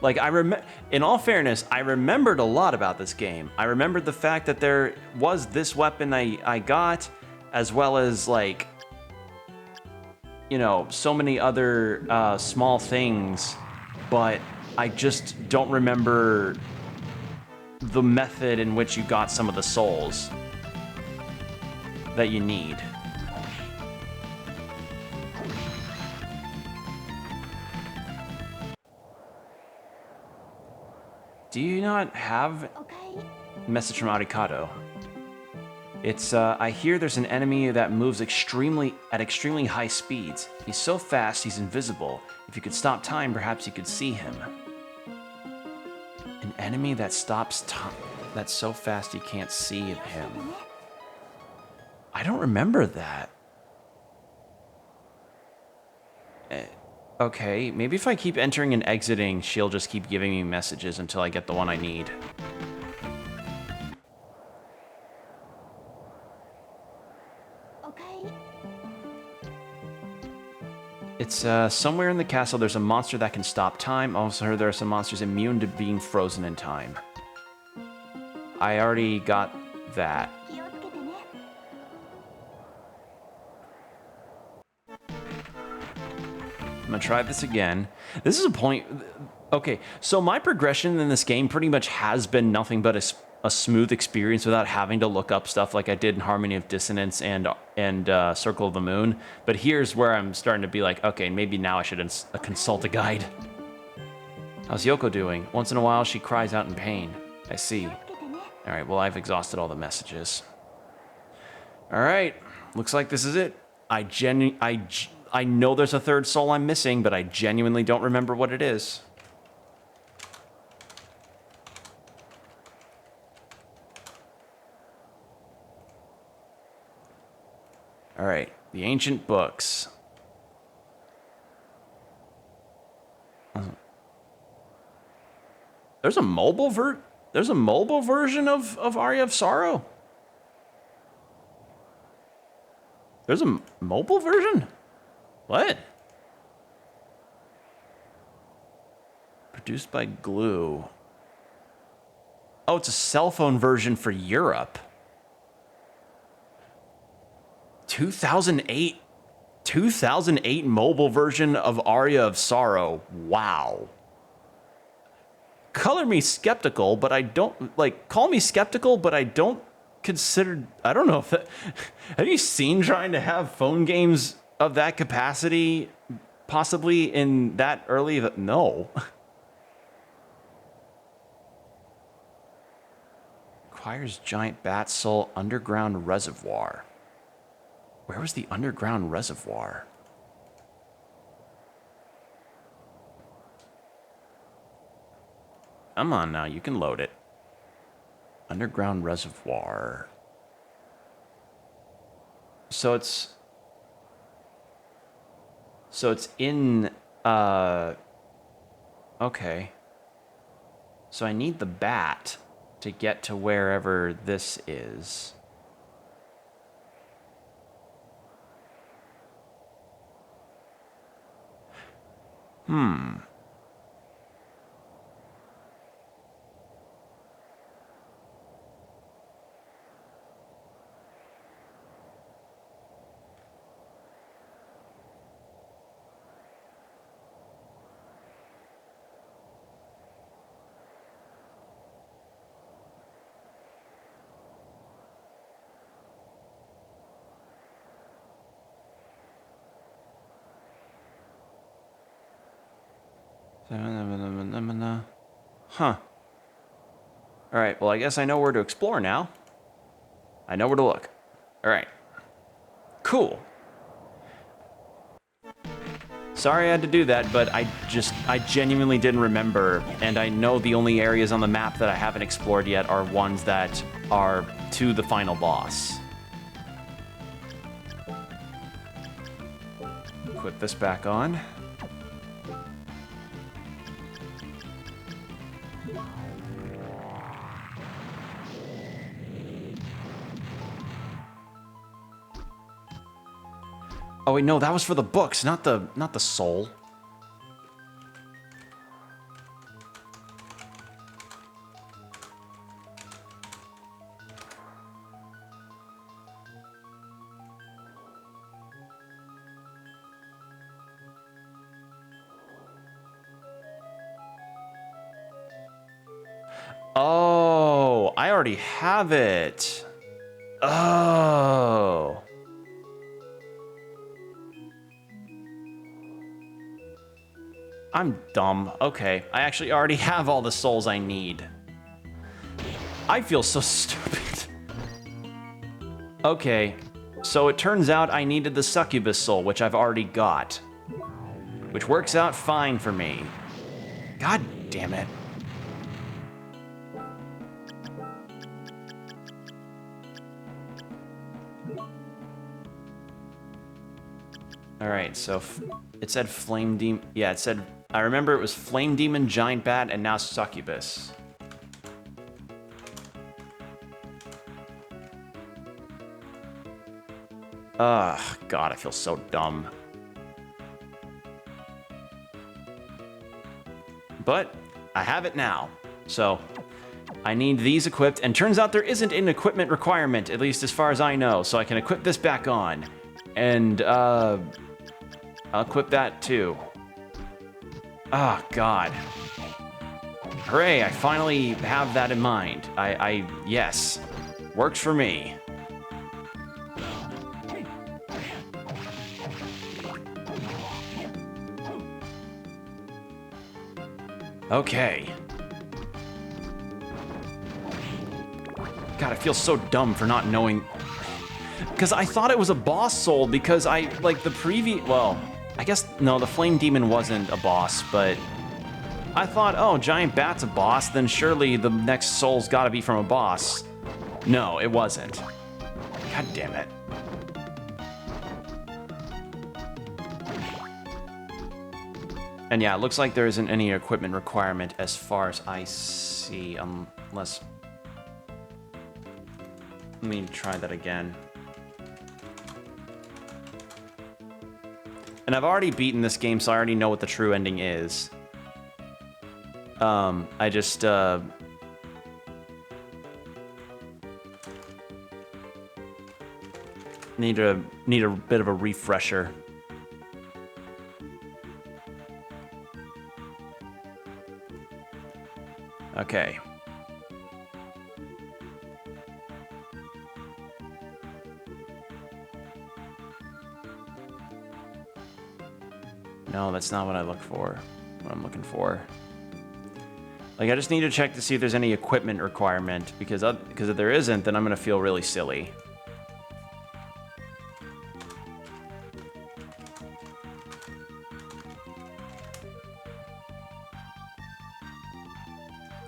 Like, in all fairness, I remembered a lot about this game. I remembered the fact that there was this weapon I got, as well as, like, you know, so many other small things, but I just don't remember the method in which you got some of the souls that you need. Do you not have Okay. message from Arikado? It's, I hear there's an enemy that moves at extremely high speeds. He's so fast, he's invisible. If you could stop time, perhaps you could see him. An enemy that stops time, that's so fast you can't see him. I don't remember that. Okay, maybe if I keep entering and exiting, she'll just keep giving me messages until I get the one I need. Okay. It's somewhere in the castle there's a monster that can stop time. I also heard there are some monsters immune to being frozen in time. I already got that. 気をつけてね。 I'm gonna try this again. This is a point... Okay, so my progression in this game pretty much has been nothing but a smooth experience without having to look up stuff like I did in Harmony of Dissonance and Circle of the Moon. But here's where I'm starting to be like, okay, maybe now I should consult a guide. How's Yoko doing? Once in a while, she cries out in pain. I see. 気をつけてね。 All right, well, I've exhausted all the messages. All right, looks like this is it. I know there's a third soul I'm missing, but I genuinely don't remember what it is. All right, the ancient books. There's a mobile version of Aria of Sorrow. There's a mobile version? What? Produced by Glue. Oh, it's a cell phone version for Europe. 2008 mobile version of Aria of Sorrow. Wow. Color me skeptical, but I don't, like, call me skeptical, but I don't consider, I don't know if that, have you seen trying to have phone games of that capacity possibly in that early? No. Requires giant bat soul underground reservoir. Where was the underground reservoir? Come on now, you can load it. Underground reservoir. So it's in, okay. So I need the bat. to get to wherever this is. Huh. Alright, well, I guess I know where to explore now. I know where to look. Alright. Cool. Sorry I had to do that, but I genuinely didn't remember, and I know the only areas on the map that I haven't explored yet are ones that are to the final boss. Put this back on. Oh wait, no, that was for the books, not the soul. Oh, I already have it. Oh. I'm dumb. Okay, I actually already have all the souls I need. I feel so stupid. Okay, so it turns out I needed the succubus soul, which I've already got. Which works out fine for me. God damn it. Alright, so it said Flame Demon. Yeah, it said. I remember it was Flame Demon, Giant Bat, and now Succubus. Ugh, God, I feel so dumb. But I have it now, so I need these equipped, and turns out there isn't an equipment requirement, at least as far as I know, so I can equip this back on. And, I'll equip that too. Oh, God. Hooray, I finally have that in mind. Yes, works for me. Okay. God, I feel so dumb for not knowing. Because I thought it was a boss soul because well, I guess, no, the Flame Demon wasn't a boss, but I thought, oh, Giant Bat's a boss, then surely the next soul's gotta be from a boss. No, it wasn't. God damn it. And yeah, it looks like there isn't any equipment requirement as far as I see, unless... Let me try that again. And I've already beaten this game, so I already know what the true ending is. I just, need a bit of a refresher. Okay. No, that's not what I look for. What I'm looking for. Like, I just need to check to see if there's any equipment requirement, because if there isn't, then I'm gonna feel really silly.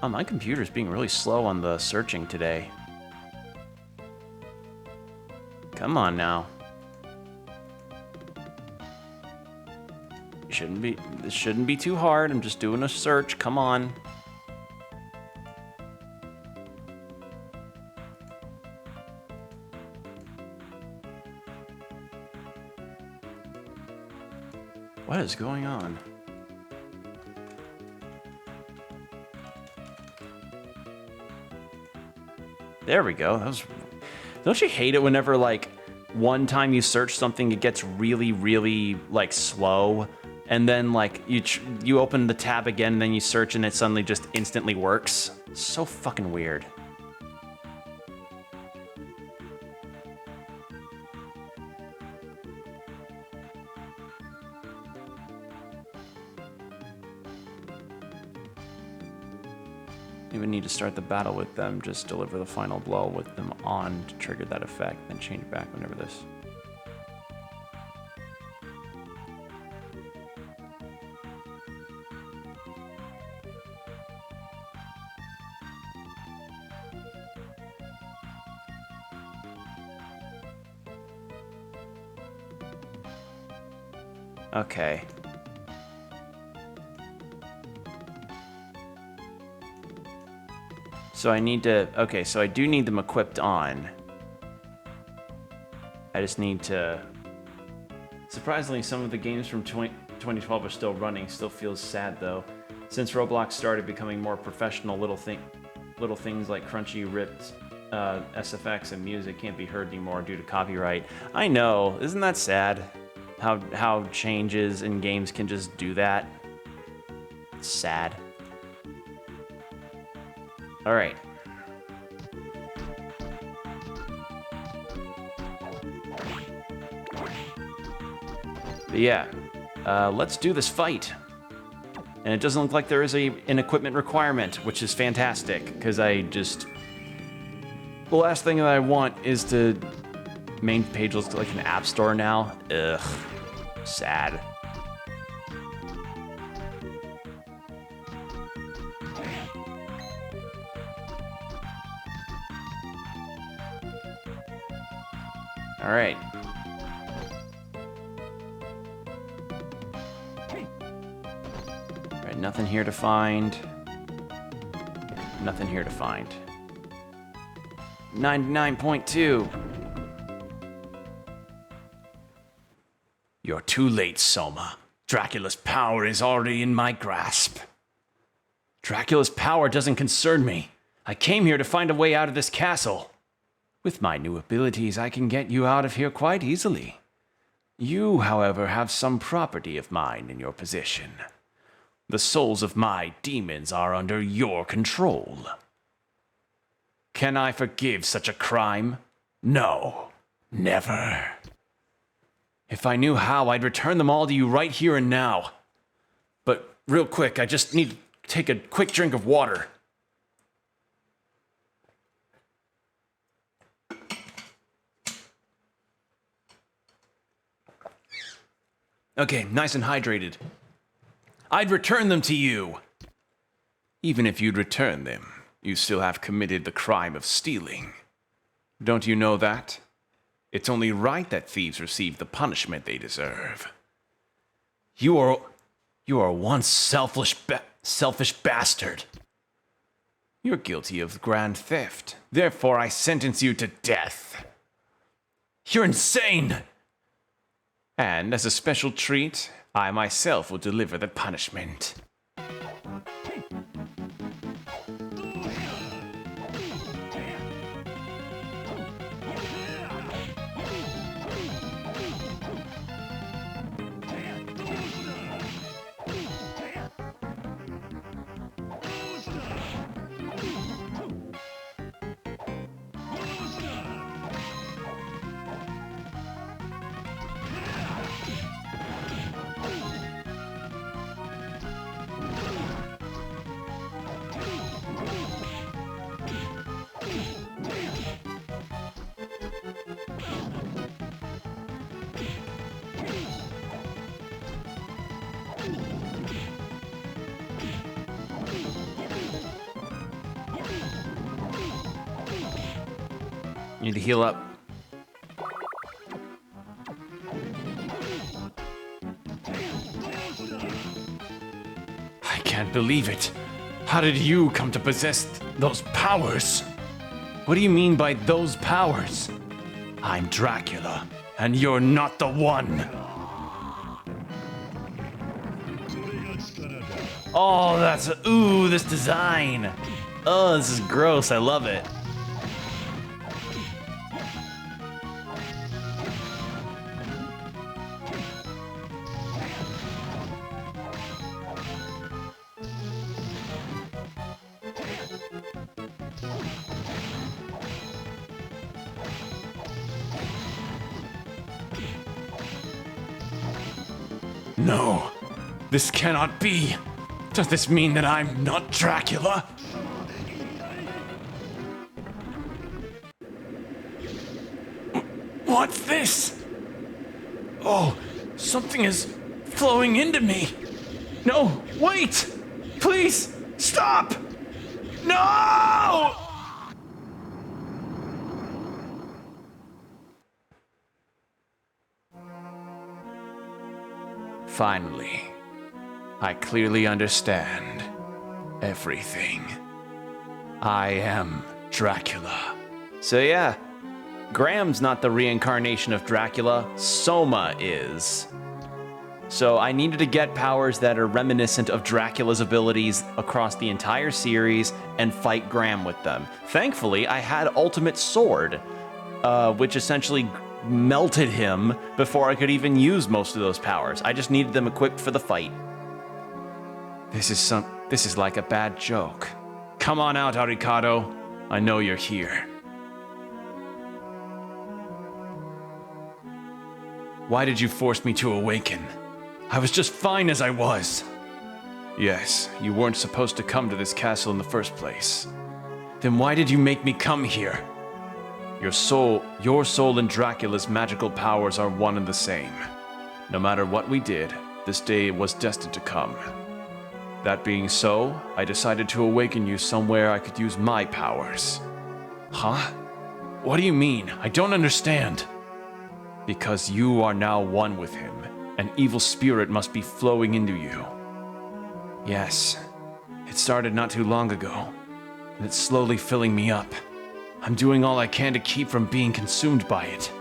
Oh, my computer's being really slow on the searching today. Come on now. This shouldn't be too hard. I'm just doing a search. Come on. What is going on? There we go. That was... Don't you hate it whenever, like, one time you search something, it gets really, really, like, slow, and then, like, you open the tab again, and then you search, and it suddenly just instantly works? So fucking weird. Even need to start the battle with them, just deliver the final blow with them on to trigger that effect, then change it back whenever this. Okay. So I need to, okay, so I do need them equipped on. I just need to, surprisingly, some of the games from 2012 are still running. Still feels sad though. Since Roblox started becoming more professional, little things like crunchy, ripped SFX and music can't be heard anymore due to copyright. I know, isn't that sad? How changes in games can just do that? It's sad. All right. But yeah, let's do this fight. And it doesn't look like there is an equipment requirement, which is fantastic, because the last thing that I want is to main page looks like an app store now. Ugh, sad. All right. All right, nothing here to find. Nothing here to find. 99.2. You're too late, Soma. Dracula's power is already in my grasp. Dracula's power doesn't concern me. I came here to find a way out of this castle. With my new abilities, I can get you out of here quite easily. You, however, have some property of mine in your possession. The souls of my demons are under your control. Can I forgive such a crime? No, never. If I knew how, I'd return them all to you right here and now. But real quick, I just need to take a quick drink of water. Okay, nice and hydrated. I'd return them to you. Even if you'd return them, you still have committed the crime of stealing. Don't you know that? It's only right that thieves receive the punishment they deserve. You are one selfish bastard. You're guilty of grand theft. Therefore, I sentence you to death. You're insane! And as a special treat, I myself will deliver the punishment. Need to heal up. I can't believe it. How did you come to possess those powers? What do you mean by those powers? I'm Dracula, and you're not the one. Oh, ooh, this design. Oh, this is gross. I love it. No, this cannot be. Does this mean that I'm not Dracula? What's this? Oh, something is flowing into me. No, wait! Please, stop! No! Finally, I clearly understand everything. I am Dracula. So yeah, Graham's not the reincarnation of Dracula, Soma is. So I needed to get powers that are reminiscent of Dracula's abilities across the entire series and fight Graham with them. Thankfully, I had Ultimate Sword, which essentially melted him before I could even use most of those powers. I just needed them equipped for the fight. This is like a bad joke. Come on out, Arikado. I know you're here. Why did you force me to awaken? I was just fine as I was. Yes, you weren't supposed to come to this castle in the first place. Then why did you make me come here? Your soul and Dracula's magical powers are one and the same. No matter what we did, this day was destined to come. That being so, I decided to awaken you somewhere I could use my powers. Huh? What do you mean? I don't understand. Because you are now one with him. An evil spirit must be flowing into you. Yes, it started not too long ago, and it's slowly filling me up. I'm doing all I can to keep from being consumed by it.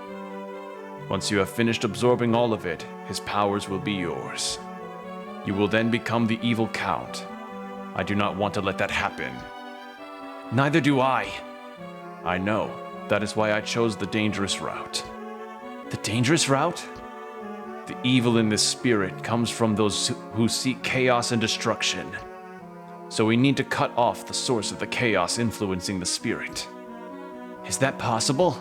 Once you have finished absorbing all of it, his powers will be yours. You will then become the evil Count. I do not want to let that happen. Neither do I. I know. That is why I chose the dangerous route. The dangerous route? The evil in this spirit comes from those who seek chaos and destruction. So we need to cut off the source of the chaos influencing the spirit. Is that possible?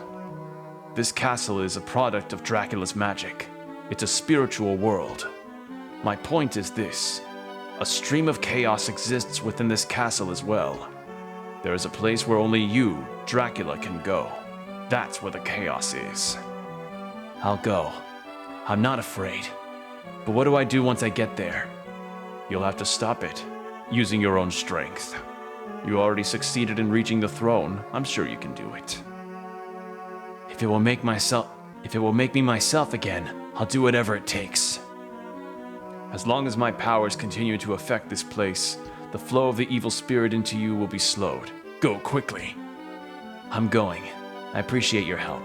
This castle is a product of Dracula's magic. It's a spiritual world. My point is this. A stream of chaos exists within this castle as well. There is a place where only you, Dracula, can go. That's where the chaos is. I'll go. I'm not afraid. But what do I do once I get there? You'll have to stop it, using your own strength. You already succeeded in reaching the throne. I'm sure you can do it. If it will make me myself again, I'll do whatever it takes. As long as my powers continue to affect this place, the flow of the evil spirit into you will be slowed. Go quickly. I'm going. I appreciate your help.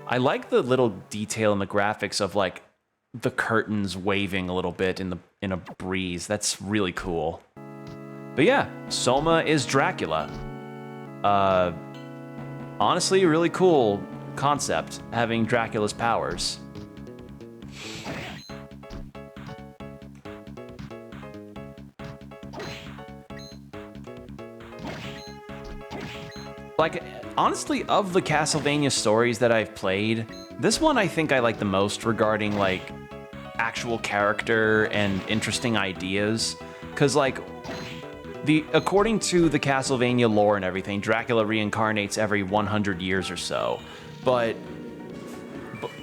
I like the little detail in the graphics of like the curtains waving a little bit in a breeze. That's really cool. But yeah, Soma is Dracula. Honestly, really cool concept, having Dracula's powers. Like, honestly, of the Castlevania stories that I've played, this one I think I like the most regarding, like, actual character and interesting ideas. Because, like, according to the Castlevania lore and everything, Dracula reincarnates every 100 years or so. But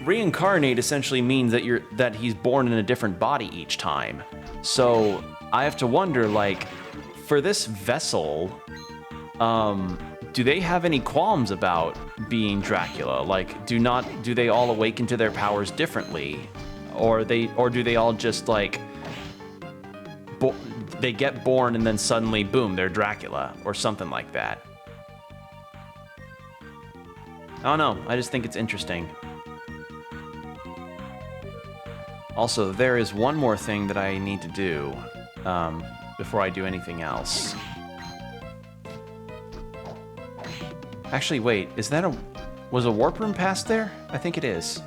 reincarnate essentially means that he's born in a different body each time. So I have to wonder, like, for this vessel, do they have any qualms about being Dracula? Like, do they all awaken to their powers differently? Or do they all just, like, they get born and then suddenly, boom, they're Dracula, or something like that? I don't know, I just think it's interesting. Also, there is one more thing that I need to do. before I do anything else. Actually, wait, is that was a warp room past there? I think it is.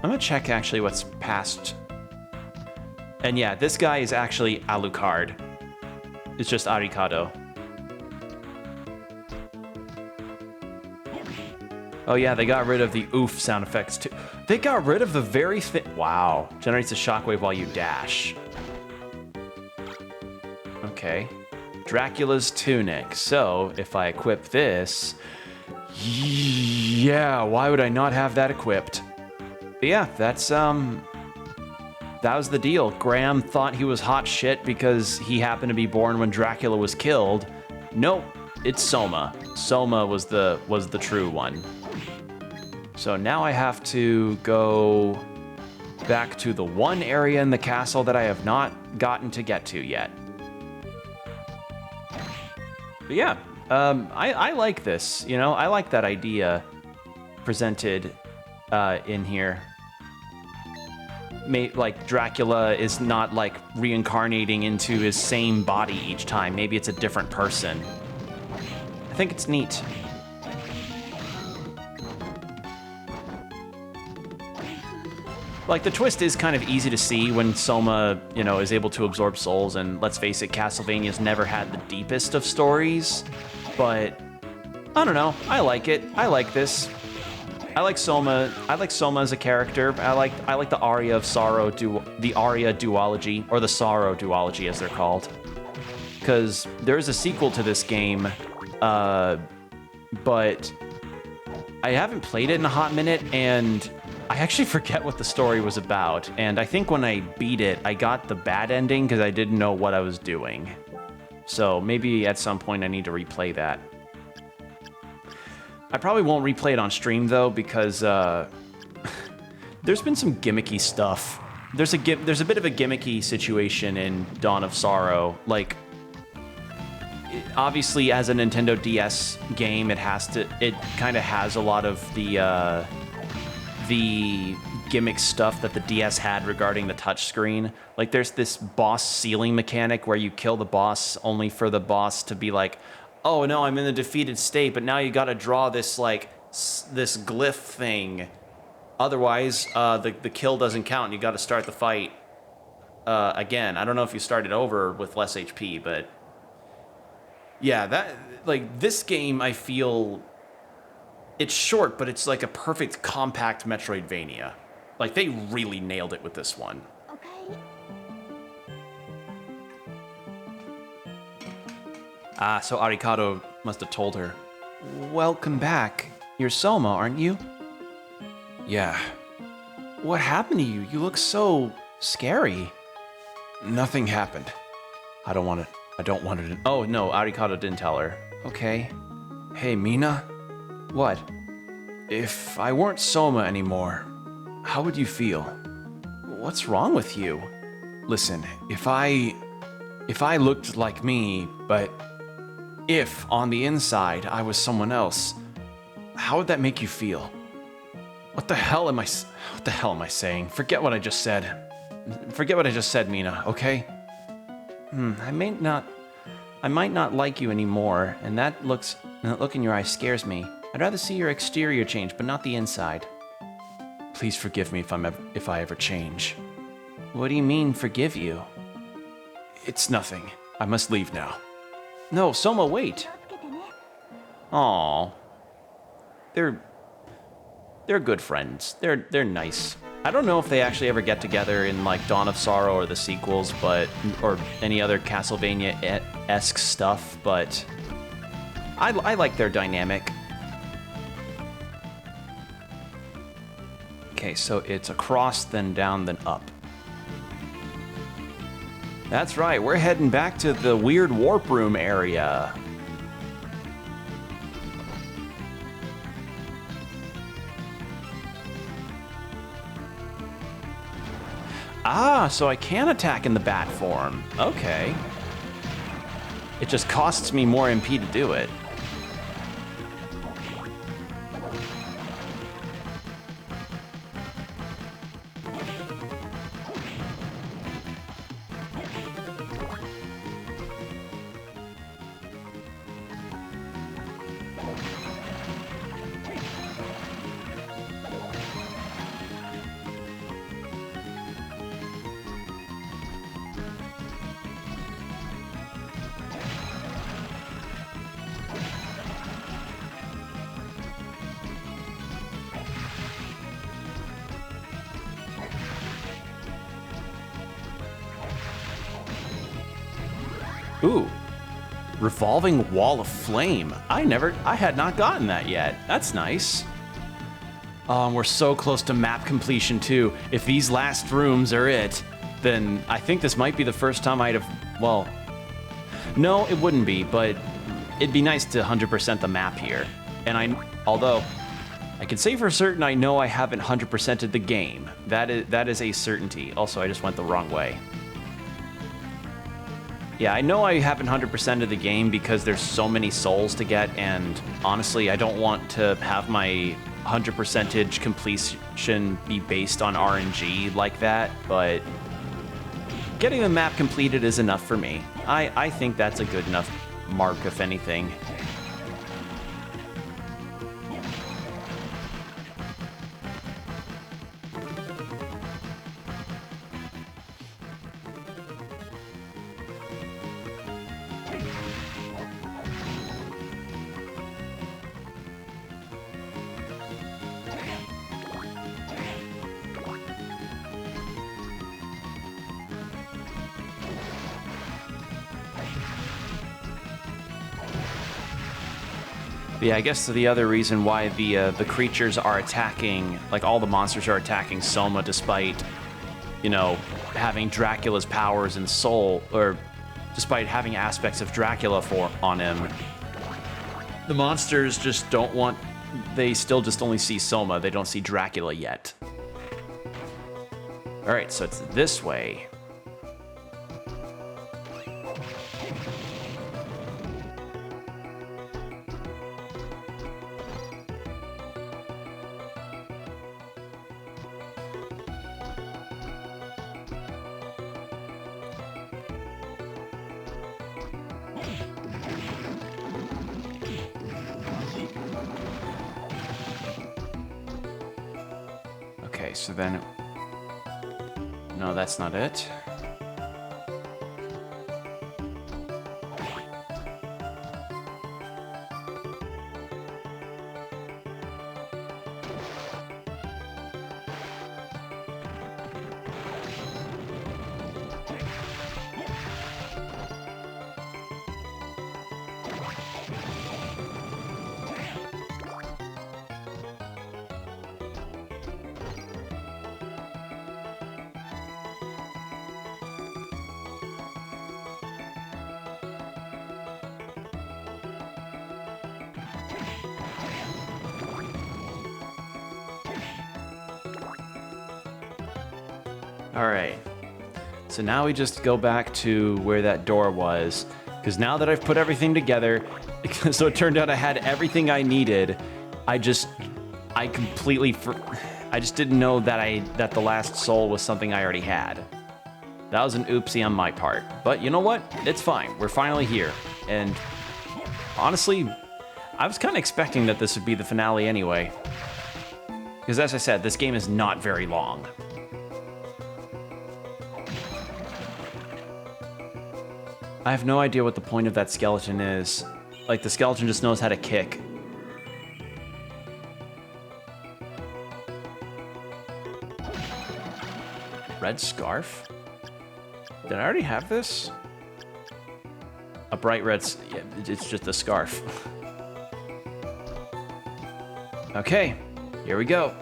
I'm gonna check actually what's past. And yeah, this guy is actually Alucard. It's just Arikado. Oh yeah, they got rid of the oof sound effects too. They got rid of the very wow. Generates a shockwave while you dash. Okay. Dracula's tunic. So if I equip this, yeah, why would I not have that equipped? But yeah, that's that was the deal. Graham thought he was hot shit because he happened to be born when Dracula was killed. Nope, it's Soma. Soma was the true one. So now I have to go back to the one area in the castle that I have not gotten to get to yet. But yeah, I like this, you know? I like that idea presented in here. Like, Dracula is not, like, reincarnating into his same body each time. Maybe it's a different person. I think it's neat. Like, the twist is kind of easy to see when Soma, you know, is able to absorb souls, and let's face it, Castlevania's never had the deepest of stories, but I don't know, I like it. I like this. I like Soma. I like Soma as a character. I like the Aria of Sorrow, the Aria duology, or the Sorrow duology as they're called. Because there's a sequel to this game, but I haven't played it in a hot minute, and I actually forget what the story was about. And I think when I beat it, I got the bad ending because I didn't know what I was doing. So maybe at some point I need to replay that. I probably won't replay it on stream though, because there's been some gimmicky stuff. There's a bit of a gimmicky situation in Dawn of Sorrow. Like, obviously as a Nintendo DS game, it kind of has a lot of the gimmick stuff that the DS had regarding the touchscreen. Like, there's this boss ceiling mechanic where you kill the boss only for the boss to be like, oh no, I'm in the defeated state, but now you gotta draw this, like, this glyph thing. Otherwise, the kill doesn't count, and you gotta start the fight again. I don't know if you started over with less HP, but yeah, this game, I feel, it's short, but it's like a perfect compact Metroidvania. Like, they really nailed it with this one. Okay. Ah, so Arikado must have told her. Welcome back. You're Soma, aren't you? Yeah. What happened to you? You look so scary. Nothing happened. I don't want it. Oh, no, Arikado didn't tell her. Okay. Hey, Mina? What? If I weren't Soma anymore, how would you feel? What's wrong with you? Listen, if I looked like me, but if on the inside I was someone else, how would that make you feel? What the hell am I saying? Forget what I just said. Mina, okay? I might not like you anymore, and that look in your eyes scares me. I'd rather see your exterior change, but not the inside. Please forgive me if I ever change. What do you mean, forgive you? It's nothing. I must leave now. No, Soma, wait. Aww. They're good friends. They're nice. I don't know if they actually ever get together in, like, Dawn of Sorrow or the sequels, or any other Castlevania-esque stuff, but I like their dynamic. Okay, so it's across, then down, then up. That's right, we're heading back to the weird warp room area. Ah, so I can attack in the bat form. Okay. It just costs me more MP to do it. Ooh. Revolving wall of flame. I had not gotten that yet. That's nice. Oh, and we're so close to map completion too. If these last rooms are it, then I think this might be the first time I'd have, well, no, it wouldn't be, but it'd be nice to 100% the map here. And although I can say for certain I know I haven't 100%ed the game. That is a certainty. Also, I just went the wrong way. Yeah, I know I haven't 100%ed the game because there's so many souls to get, and honestly, I don't want to have my 100% completion be based on RNG like that, but getting the map completed is enough for me. I think that's a good enough mark, if anything. Yeah, I guess the other reason why the creatures are attacking, like all the monsters are attacking Soma despite, you know, having Dracula's powers and soul, or despite having aspects of Dracula on him. The monsters just don't want, they still just only see Soma, they don't see Dracula yet. Alright, so it's this way. Okay, so then... No, that's not it. All right, so now we just go back to where that door was, because now that I've put everything together, so it turned out I had everything I needed. I just didn't know that the last soul was something I already had. That was an oopsie on my part, but you know what? It's fine. We're finally here, and honestly, I was kind of expecting that this would be the finale anyway, because as I said, this game is not very long. I have no idea what the point of that skeleton is. Like, the skeleton just knows how to kick. Red scarf? Did I already have this? A bright red... Yeah, it's just a scarf. Okay, here we go.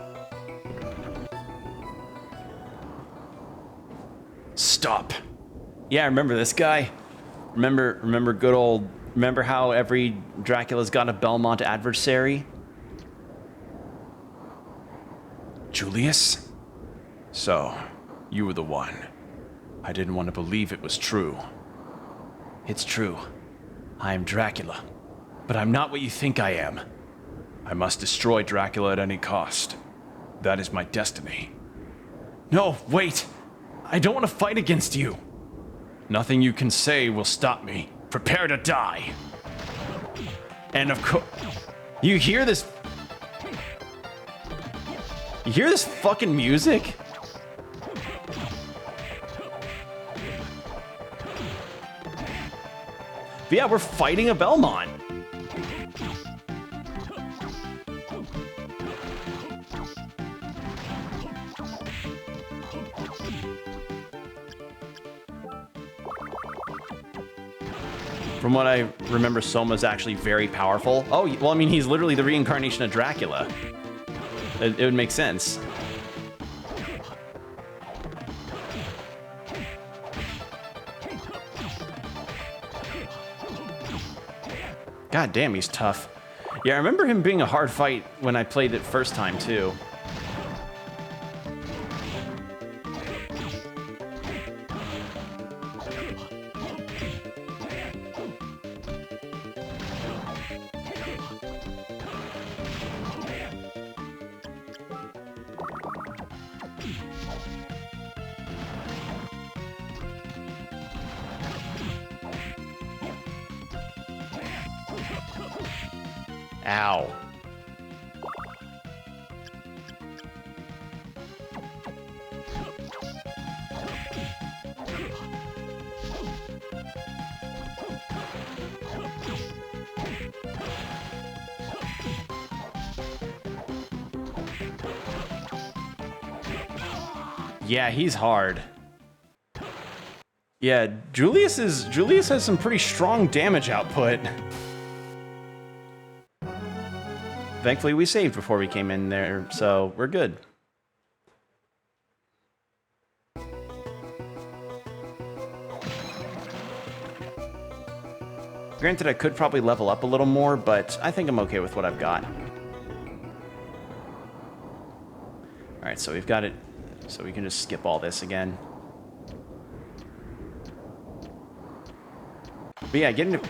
Stop. Yeah, I remember this guy. Remember good old... Remember how every Dracula's got a Belmont adversary? Julius? So, you were the one. I didn't want to believe it was true. It's true. I am Dracula. But I'm not what you think I am. I must destroy Dracula at any cost. That is my destiny. No, wait! I don't want to fight against you! Nothing you can say will stop me. Prepare to die. And of course, you hear this? You hear this fucking music? But yeah, we're fighting a Belmont. From what I remember, Soma's actually very powerful. Oh, well, I mean, he's literally the reincarnation of Dracula. It would make sense. God damn, he's tough. Yeah, I remember him being a hard fight when I played it first time, too. Ow. Yeah, he's hard. Yeah, Julius has some pretty strong damage output. Thankfully, we saved before we came in there, so we're good. Granted, I could probably level up a little more, but I think I'm okay with what I've got. Alright, so we've got it, so we can just skip all this again. But yeah, getting to...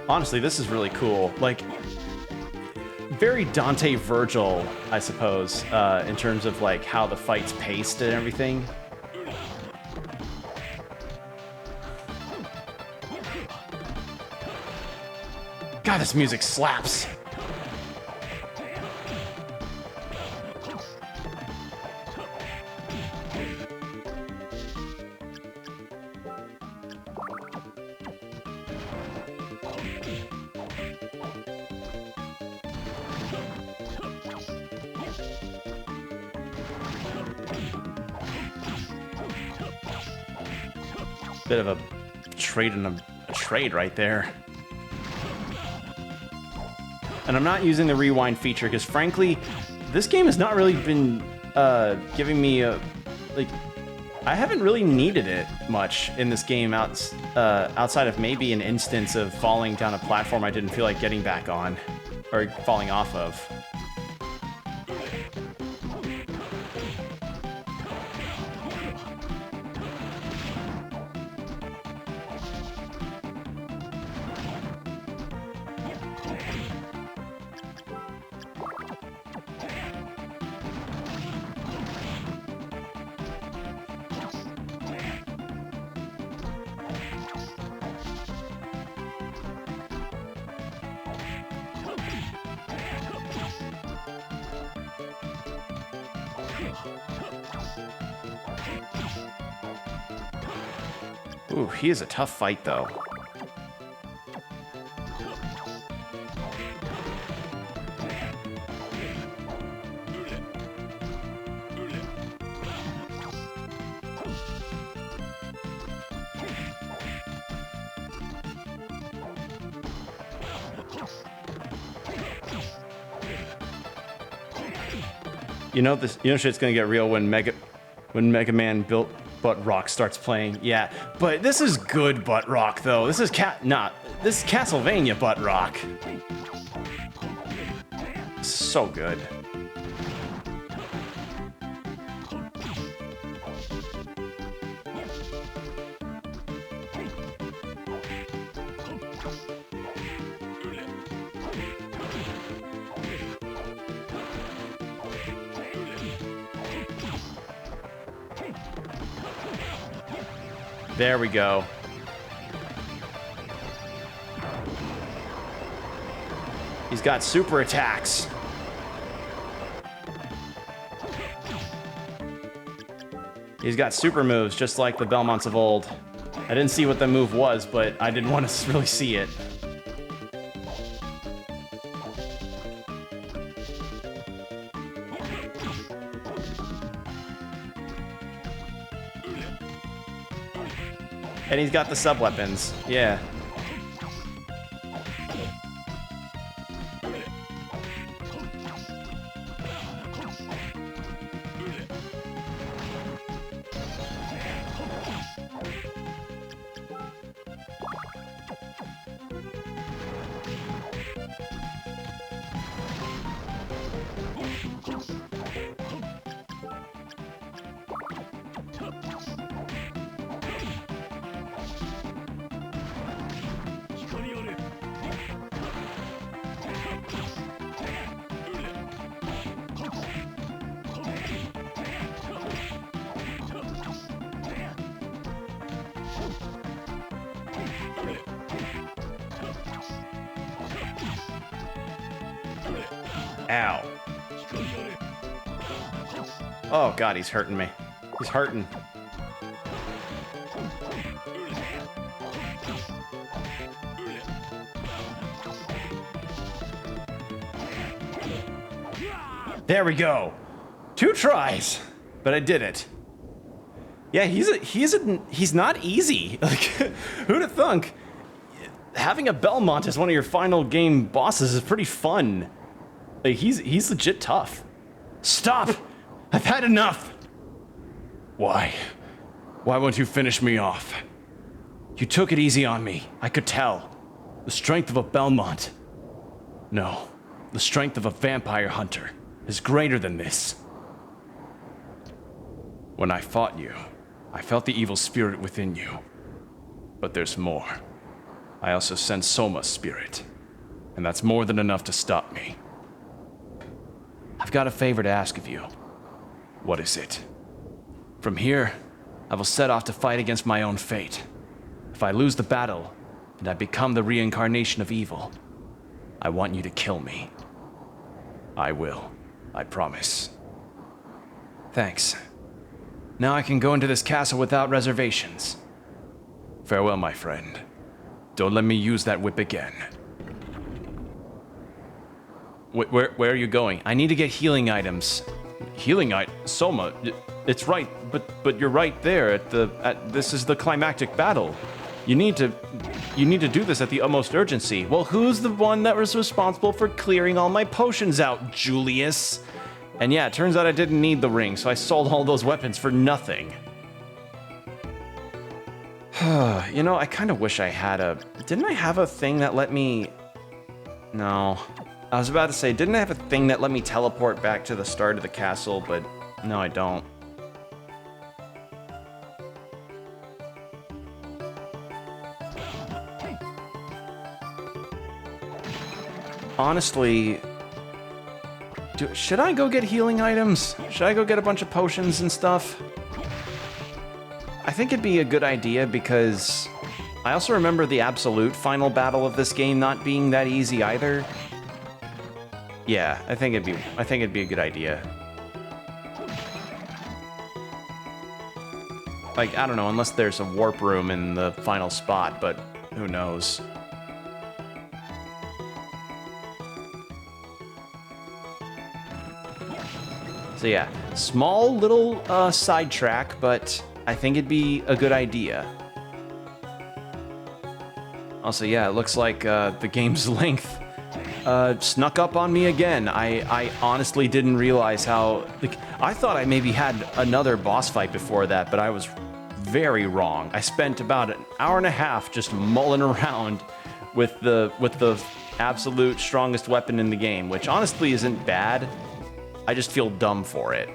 Honestly, this is really cool. Like, very Dante Virgil, I suppose, in terms of like how the fight's paced and everything. God, this music slaps. Bit of a trade and a trade right there. And I'm not using the rewind feature because, frankly, this game has not really been giving me a... Like, I haven't really needed it much in this game outside of maybe an instance of falling down a platform I didn't feel like getting back on, or falling off of. Ooh, he is a tough fight, though. You know this. You know shit's gonna get real when Mega Man built butt rock starts playing. Yeah, but this is good butt rock though. This is this is Castlevania butt rock. So good. There we go. He's got super attacks. He's got super moves, just like the Belmonts of old. I didn't see what the move was, but I didn't want to really see it. And he's got the sub-weapons, yeah. Ow. Oh god, he's hurting me. He's hurting. There we go. 2 tries, but I did it. Yeah, he's not easy. Like, who'd have thunk? Having a Belmont as one of your final game bosses is pretty fun. Like, he's legit tough. Stop! I've had enough! Why? Why won't you finish me off? You took it easy on me. I could tell. The strength of a Belmont. No, the strength of a vampire hunter is greater than this. When I fought you, I felt the evil spirit within you. But there's more. I also sense Soma's spirit, and that's more than enough to stop me. I've got a favor to ask of you. What is it? From here, I will set off to fight against my own fate. If I lose the battle, and I become the reincarnation of evil, I want you to kill me. I will. I promise. Thanks. Now I can go into this castle without reservations. Farewell, my friend. Don't let me use that whip again. Where are you going? I need to get healing items. Healing Soma, it's right, but you're right there this is the climactic battle. You need to do this at the utmost urgency. Well, who's the one that was responsible for clearing all my potions out, Julius? And yeah, it turns out I didn't need the ring, so I sold all those weapons for nothing. You know, I kind of wish I had didn't I have a thing that let me... No. I was about to say, didn't I have a thing that let me teleport back to the start of the castle, but no, I don't. Honestly, should I go get healing items? Should I go get a bunch of potions and stuff? I think it'd be a good idea because I also remember the absolute final battle of this game not being that easy either. Yeah, I think it'd be a good idea. Like, I don't know, unless there's a warp room in the final spot, but who knows. So yeah, small little sidetrack, but I think it'd be a good idea. Also, yeah, it looks like the game's length snuck up on me again. I honestly didn't realize how... Like, I thought I maybe had another boss fight before that, but I was very wrong. I spent about an hour and a half just mulling around with the absolute strongest weapon in the game, which honestly isn't bad. I just feel dumb for it.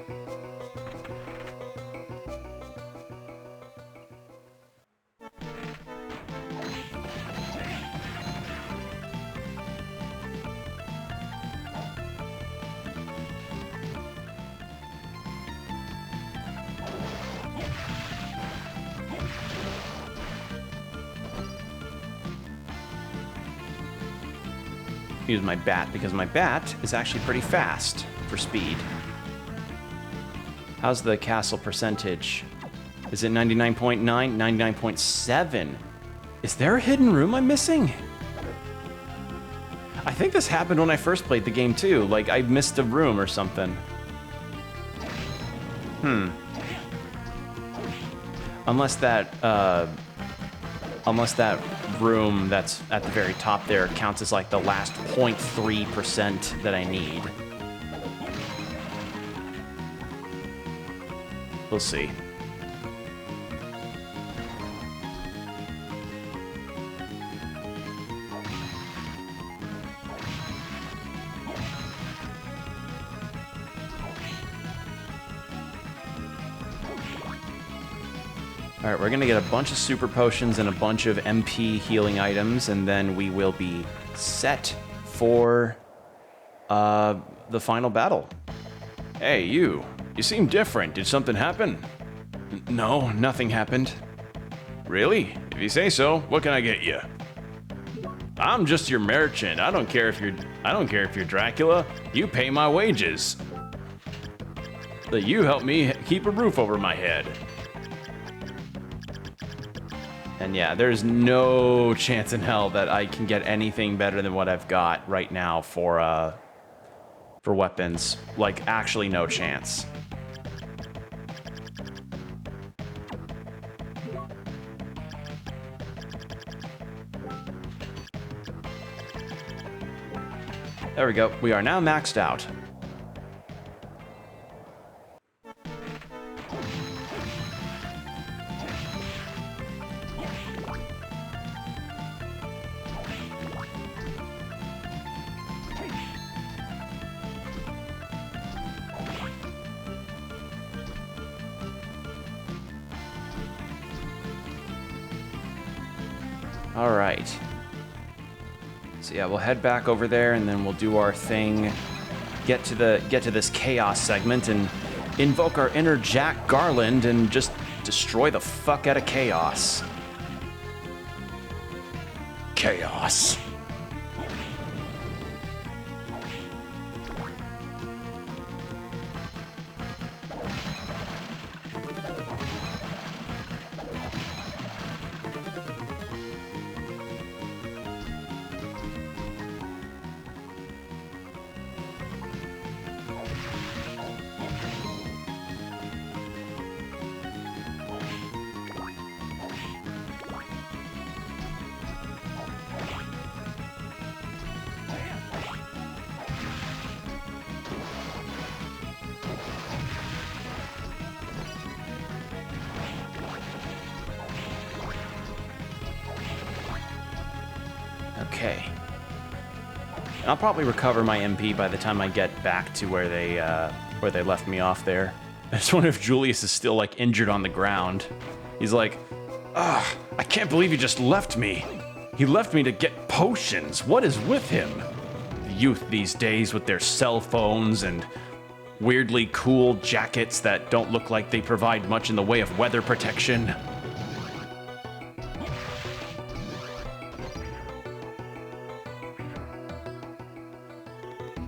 use my bat because my bat is actually pretty fast for speed. How's the castle percentage? Is it 99.9? 99.7? Is there a hidden room I'm missing? I think this happened when I first played the game too. Like, I missed a room or something. Unless that room that's at the very top there counts as like the last 0.3% that I need. We'll see. All right, we're gonna get a bunch of super potions and a bunch of MP healing items, and then we will be set for the final battle. Hey, you seem different. Did something happen? No, nothing happened. Really? If you say so, what can I get you? I'm just your merchant. I don't care if you're Dracula. You pay my wages. But you help me keep a roof over my head. And yeah, there's no chance in hell that I can get anything better than what I've got right now for weapons. Like, actually no chance. There we go. We are now maxed out. All right. So yeah, we'll head back over there, and then we'll do our thing. Get to this chaos segment and invoke our inner Jack Garland and just destroy the fuck out of chaos. Chaos. Okay. And I'll probably recover my MP by the time I get back to where they left me off there. I just wonder if Julius is still, like, injured on the ground. He's like, ugh, I can't believe he just left me. He left me to get potions. What is with him? The youth these days with their cell phones and weirdly cool jackets that don't look like they provide much in the way of weather protection.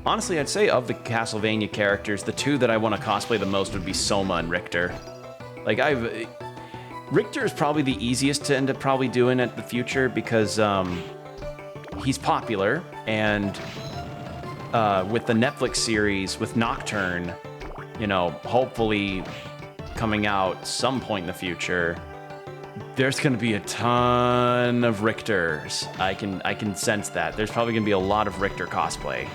Honestly, I'd say of the Castlevania characters, the two that I want to cosplay the most would be Soma and Richter. Like, Richter is probably the easiest to end up probably doing at the future because he's popular, and with the Netflix series, with Nocturne, you know, hopefully coming out some point in the future, there's going to be a ton of Richters. I can sense that. There's probably going to be a lot of Richter cosplay.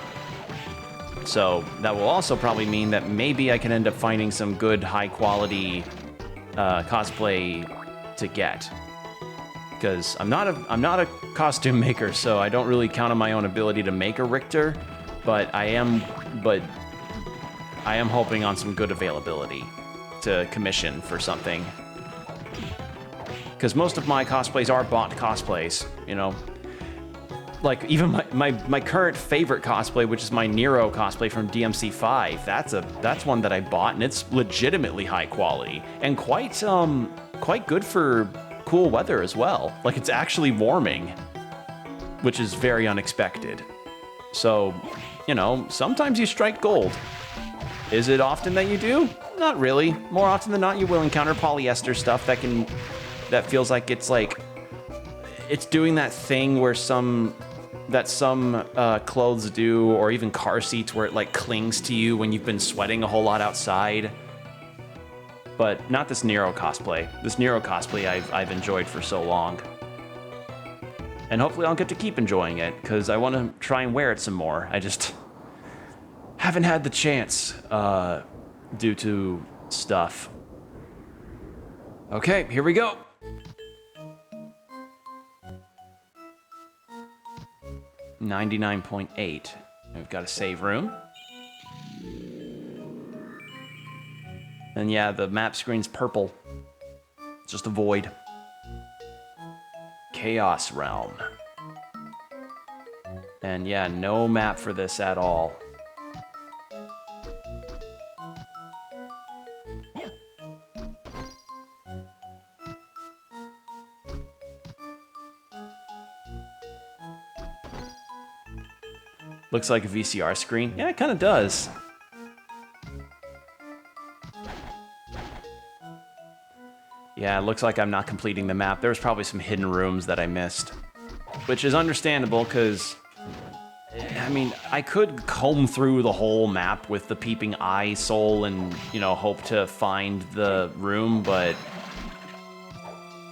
So that will also probably mean that maybe I can end up finding some good, high-quality cosplay to get. Because I'm not a costume maker, so I don't really count on my own ability to make a Richter. But I am hoping on some good availability to commission for something. Because most of my cosplays are bought cosplays, you know. Like, even my current favorite cosplay, which is my Nero cosplay from DMC5, that's one that I bought, and it's legitimately high quality and quite good for cool weather as well. Like, it's actually warming, which is very unexpected. So, you know, sometimes you strike gold. Is it often that you do? Not really. More often than not, you will encounter polyester stuff that feels like it's doing that thing where some clothes do, or even car seats where it like clings to you when you've been sweating a whole lot outside. But not this Nero cosplay. This Nero cosplay I've enjoyed for so long. And hopefully I'll get to keep enjoying it, because I want to try and wear it some more. I just haven't had the chance due to stuff. Okay, here we go. $99.8. We've got a save room. And yeah, the map screen's purple. It's just a void. Chaos Realm. And yeah, no map for this at all. Looks like a VCR screen. Yeah, it kind of does. Yeah, it looks like I'm not completing the map. There's probably some hidden rooms that I missed, which is understandable because, I mean, I could comb through the whole map with the peeping eye soul and, you know, hope to find the room, but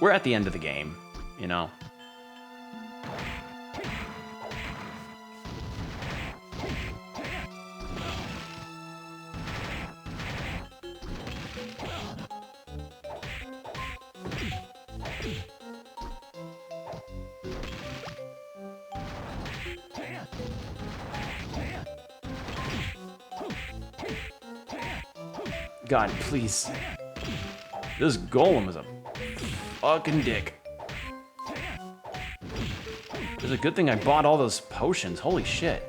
we're at the end of the game, you know? God, please. This golem is a fucking dick. It's a good thing I bought all those potions. Holy shit.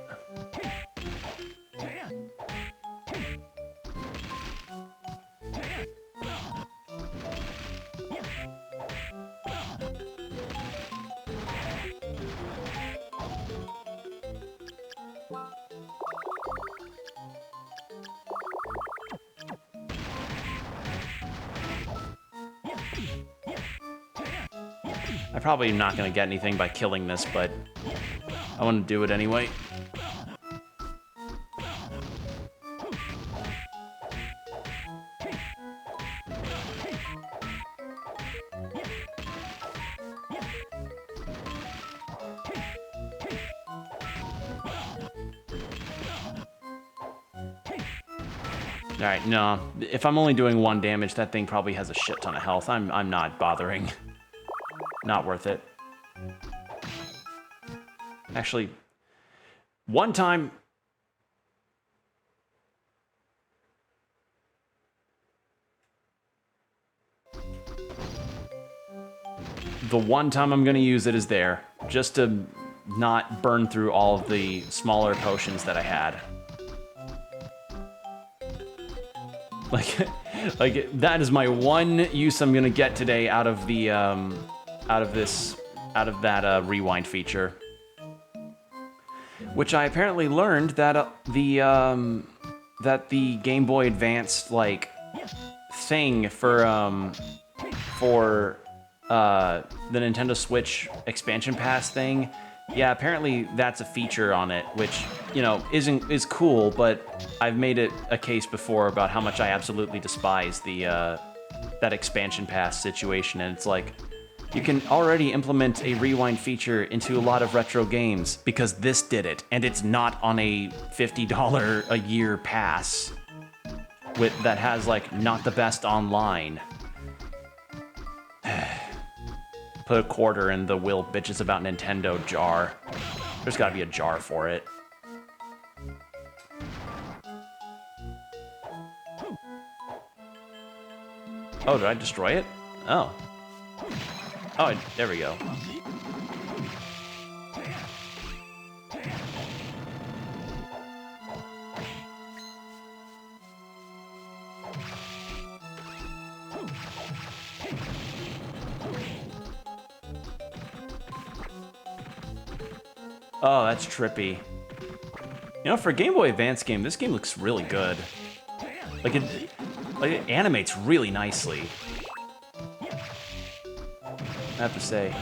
I'm probably not going to get anything by killing this, but I want to do it anyway. Alright, no. If I'm only doing 1 damage, that thing probably has a shit ton of health. I'm not bothering. Not worth it. Actually, one time... The one time I'm going to use it is there, just to not burn through all of the smaller potions that I had. Like that is my one use I'm gonna get today out of the out of that rewind feature, which I apparently learned that the Game Boy Advance like thing for the Nintendo Switch expansion pass thing. Yeah, apparently that's a feature on it, which, you know, is cool, but I've made it a case before about how much I absolutely despise the that expansion pass situation, and it's like, you can already implement a rewind feature into a lot of retro games because this did it, and it's not on a $50 a year pass that has like not the best online. Put a quarter in the Will Bitches About Nintendo jar. There's gotta be a jar for it. Oh, did I destroy it? Oh. Oh, there we go. Oh, that's trippy. You know, for a Game Boy Advance game, this game looks really good. Like it animates really nicely. I have to say.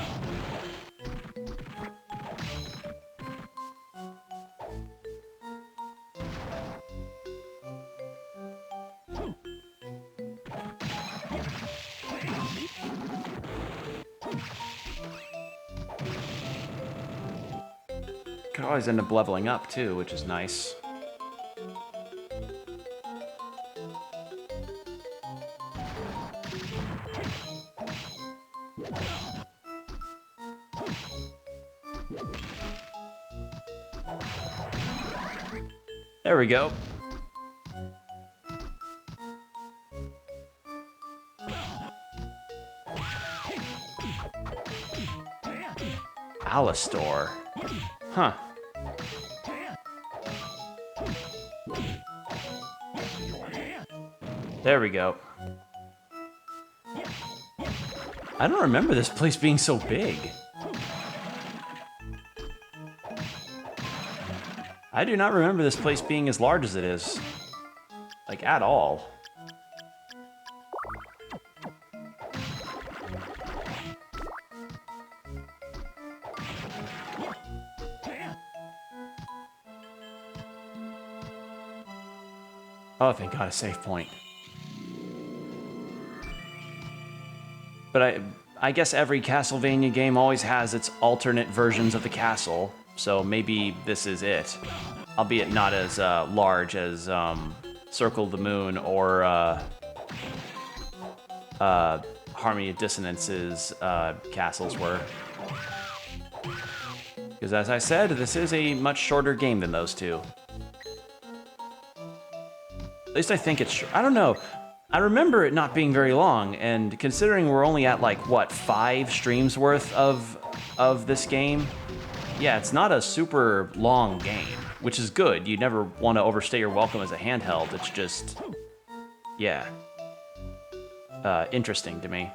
Could always end up leveling up too, which is nice. There we go. Alistor. Huh. There we go. I don't remember this place being so big. I do not remember this place being as large as it is. Like, at all. Oh, thank God, a save point. But I guess every Castlevania game always has its alternate versions of the castle, so maybe this is it. Albeit not as large as Circle of the Moon or Harmony of Dissonance's castles were. Because as I said, this is a much shorter game than those two. At least I think it's... I don't know. I remember it not being very long, and considering we're only at, like, what, 5 streams worth of this game? Yeah, it's not a super long game, which is good. You never want to overstay your welcome as a handheld. It's just... yeah. Interesting to me.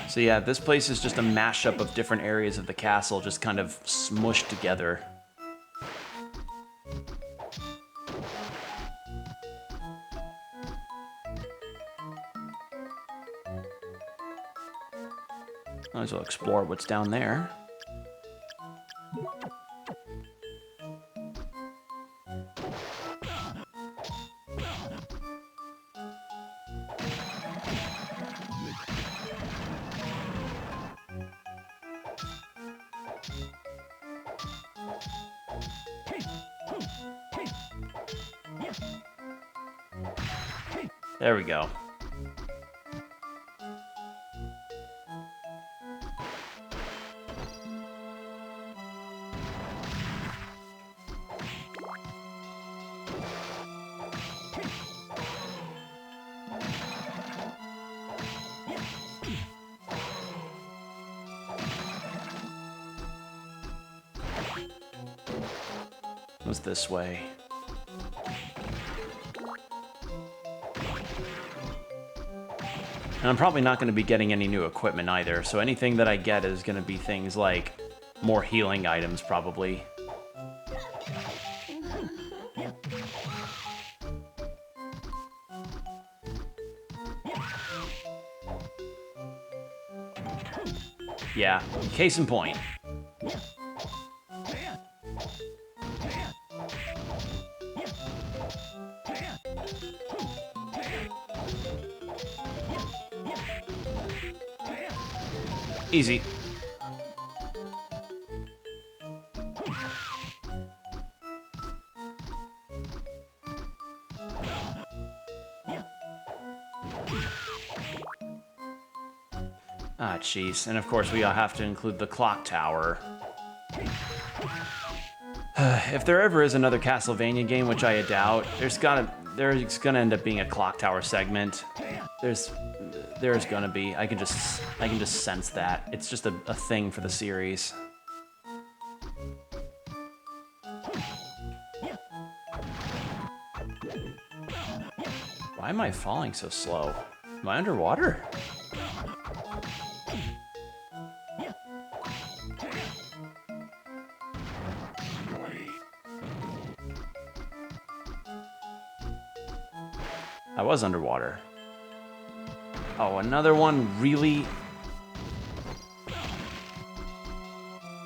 So yeah, this place is just a mashup of different areas of the castle, just kind of smushed together. Might as well explore what's down there. There we go. What's this way? And I'm probably not going to be getting any new equipment either, so anything that I get is going to be things like more healing items, probably. Yeah, case in point. Easy. Ah, jeez. And of course, we all have to include the clock tower. If there ever is another Castlevania game, which I doubt, there's gonna end up being a clock tower segment. There's gonna be. I can just sense that. It's just a thing for the series. Why am I falling so slow? Am I underwater? I was underwater. Oh, another one, really?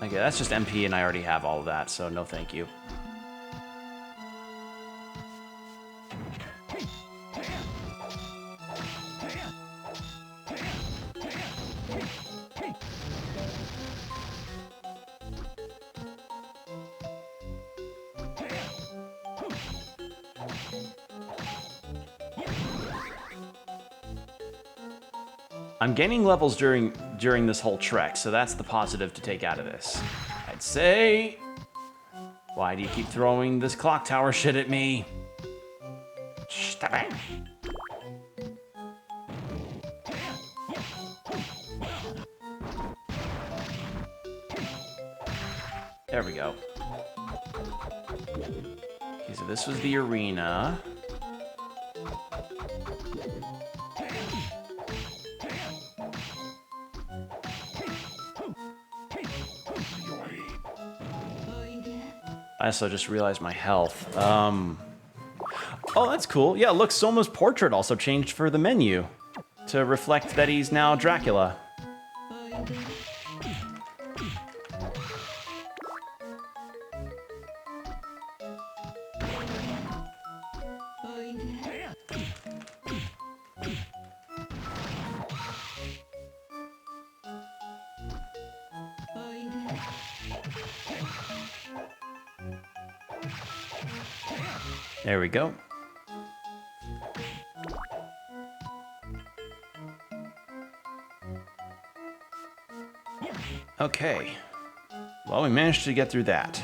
Okay, that's just MP, and I already have all of that, so no thank you. I'm gaining levels during this whole trek, so that's the positive to take out of this. I'd say... Why do you keep throwing this clock tower shit at me? Stop it. There we go. Okay, so this was the arena. I also just realized my health. Oh, that's cool. Yeah, look, Soma's portrait also changed for the menu to reflect that he's now Dracula. There we go. Okay. Well, we managed to get through that.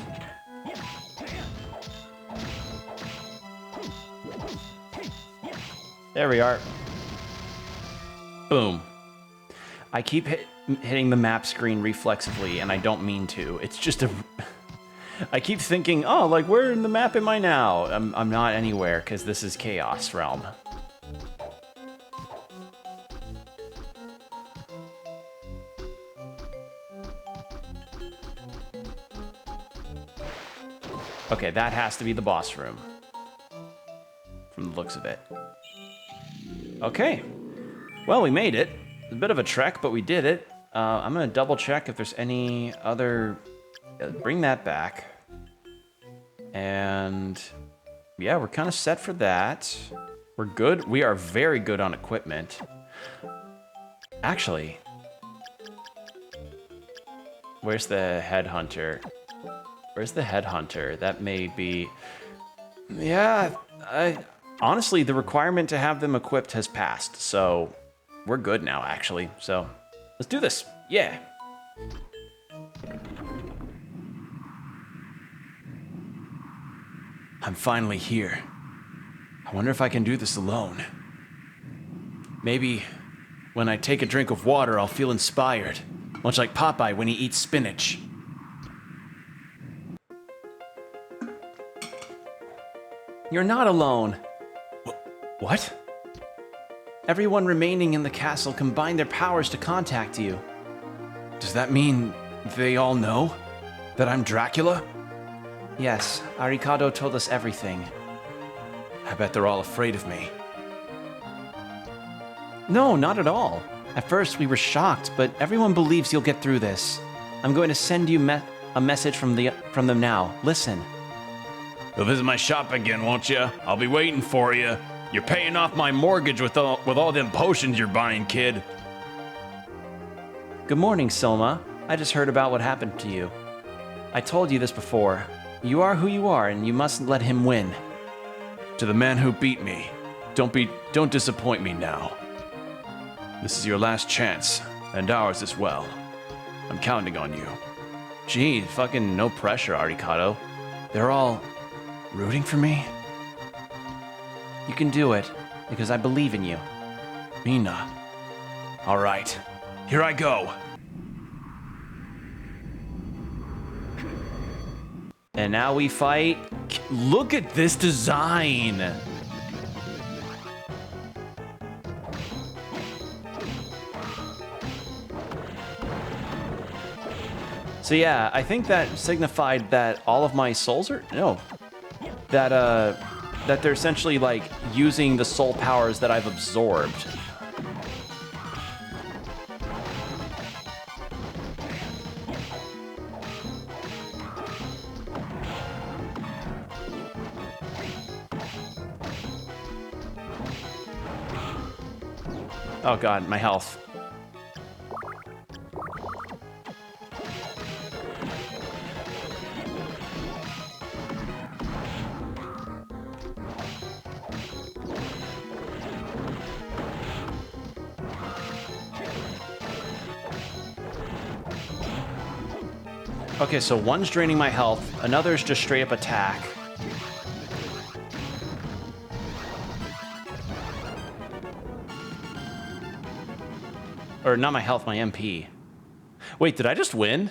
There we are. Boom. I keep hitting the map screen reflexively, and I don't mean to. It's just a... I keep thinking, oh, like, where in the map am I now? I'm not anywhere, because this is Chaos Realm. Okay, that has to be the boss room. From the looks of it. Okay. Well, we made it. It's a bit of a trek, but we did it. I'm going to double check if there's any other... Bring that back. And yeah, we're kind of set for that. We're good. We are very good on equipment. Actually, where's the headhunter? Where's the headhunter? That may be... Yeah, honestly, the requirement to have them equipped has passed, so we're good now, actually. So let's do this. Yeah. I'm finally here. I wonder if I can do this alone. Maybe when I take a drink of water, I'll feel inspired, much like Popeye when he eats spinach. You're not alone. What? Everyone remaining in the castle combined their powers to contact you. Does that mean they all know that I'm Dracula? Yes, Arikado told us everything. I bet they're all afraid of me. No, not at all. At first we were shocked, but everyone believes you'll get through this. I'm going to send you a message from them now. Listen. You'll visit my shop again, won't you? I'll be waiting for you. You're paying off my mortgage with all them potions you're buying, kid. Good morning, Soma. I just heard about what happened to you. I told you this before. You are who you are, and you mustn't let him win. To the man who beat me, don't disappoint me now. This is your last chance, and ours as well. I'm counting on you. Gee, fucking no pressure, Arikado. They're all rooting for me? You can do it, because I believe in you. Mina. All right, here I go. And now we fight. Look at this design. So yeah, I think that signified that all of my souls are that they're essentially like using the soul powers that I've absorbed. Oh god, my health. Okay, so one's draining my health, another's just straight up attack. Or not my health, my MP. Wait, did I just win?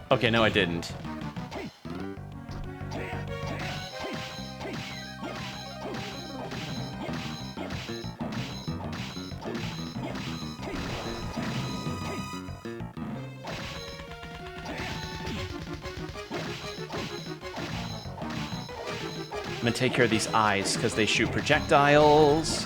Okay, no I didn't. I'm gonna take care of these eyes because they shoot projectiles.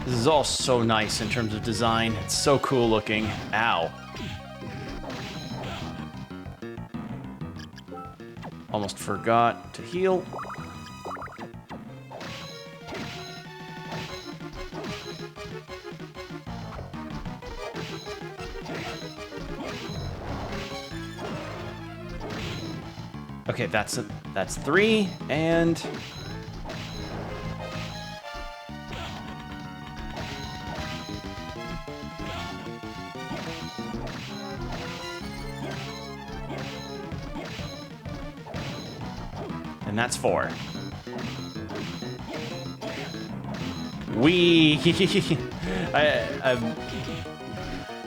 This is all so nice in terms of design. It's so cool looking. Ow. Almost forgot to heal. Okay, that's 3, and that's 4.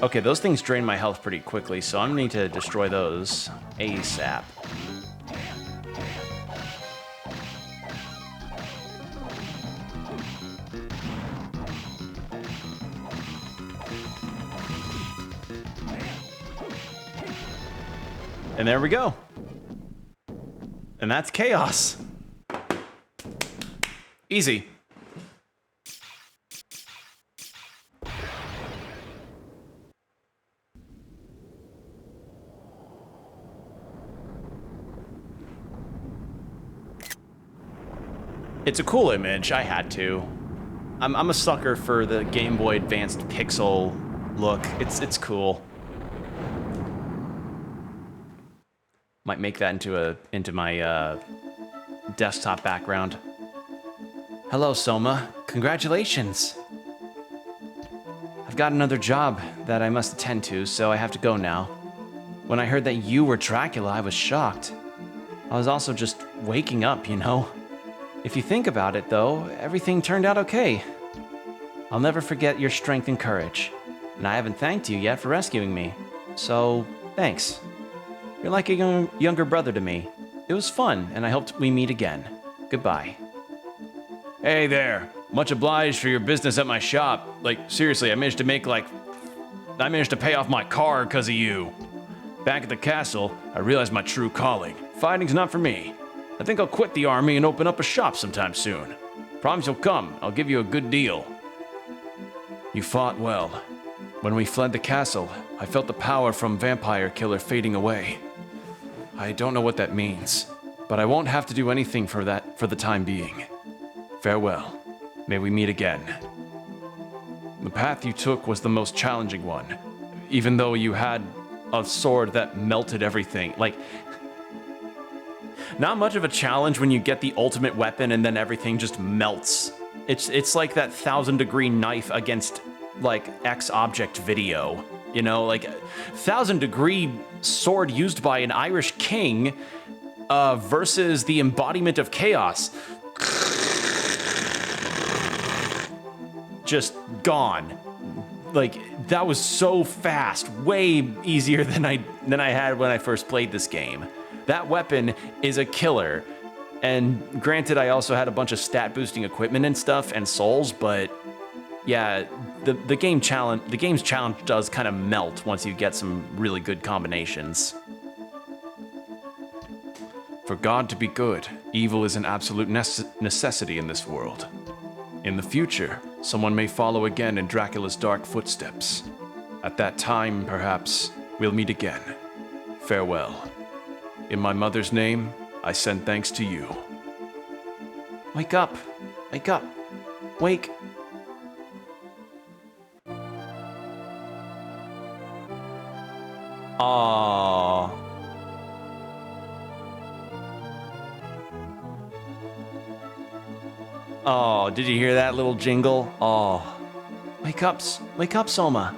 Okay, those things drain my health pretty quickly, so I'm gonna need to destroy those ASAP. And there we go. And that's chaos. Easy. It's a cool image, I had to. I'm a sucker for the Game Boy Advanced pixel look. It's cool. Might make that into my desktop background. Hello, Soma. Congratulations. I've got another job that I must attend to, so I have to go now. When I heard that you were Dracula, I was shocked. I was also just waking up, you know? If you think about it, though, everything turned out okay. I'll never forget your strength and courage. And I haven't thanked you yet for rescuing me. So, thanks. You're like a younger brother to me. It was fun, and I hope we meet again. Goodbye. Hey there. Much obliged for your business at my shop. Like, seriously, I managed to pay off my car because of you. Back at the castle, I realized my true calling. Fighting's not for me. I think I'll quit the army and open up a shop sometime soon. Promise you'll come. I'll give you a good deal. You fought well. When we fled the castle, I felt the power from Vampire Killer fading away. I don't know what that means, but I won't have to do anything for the time being. Farewell. May we meet again. The path you took was the most challenging one, even though you had a sword that melted everything. Like, not much of a challenge when you get the ultimate weapon and then everything just melts. It's like that 1,000-degree knife against like X object video. You know, like 1,000-degree sword used by an Irish king versus the embodiment of chaos. Just gone. Like, that was so fast, way easier than I had when I first played this game. That weapon is a killer. And granted, I also had a bunch of stat boosting equipment and stuff and souls, but yeah, the game's challenge does kind of melt once you get some really good combinations. For God to be good, evil is an absolute necessity in this world. In the future, someone may follow again in Dracula's dark footsteps. At that time, perhaps, we'll meet again. Farewell. In my mother's name, I send thanks to you. Wake up. Wake up. Wake. Aww. Oh, did you hear that little jingle? Oh. Wake up, Soma.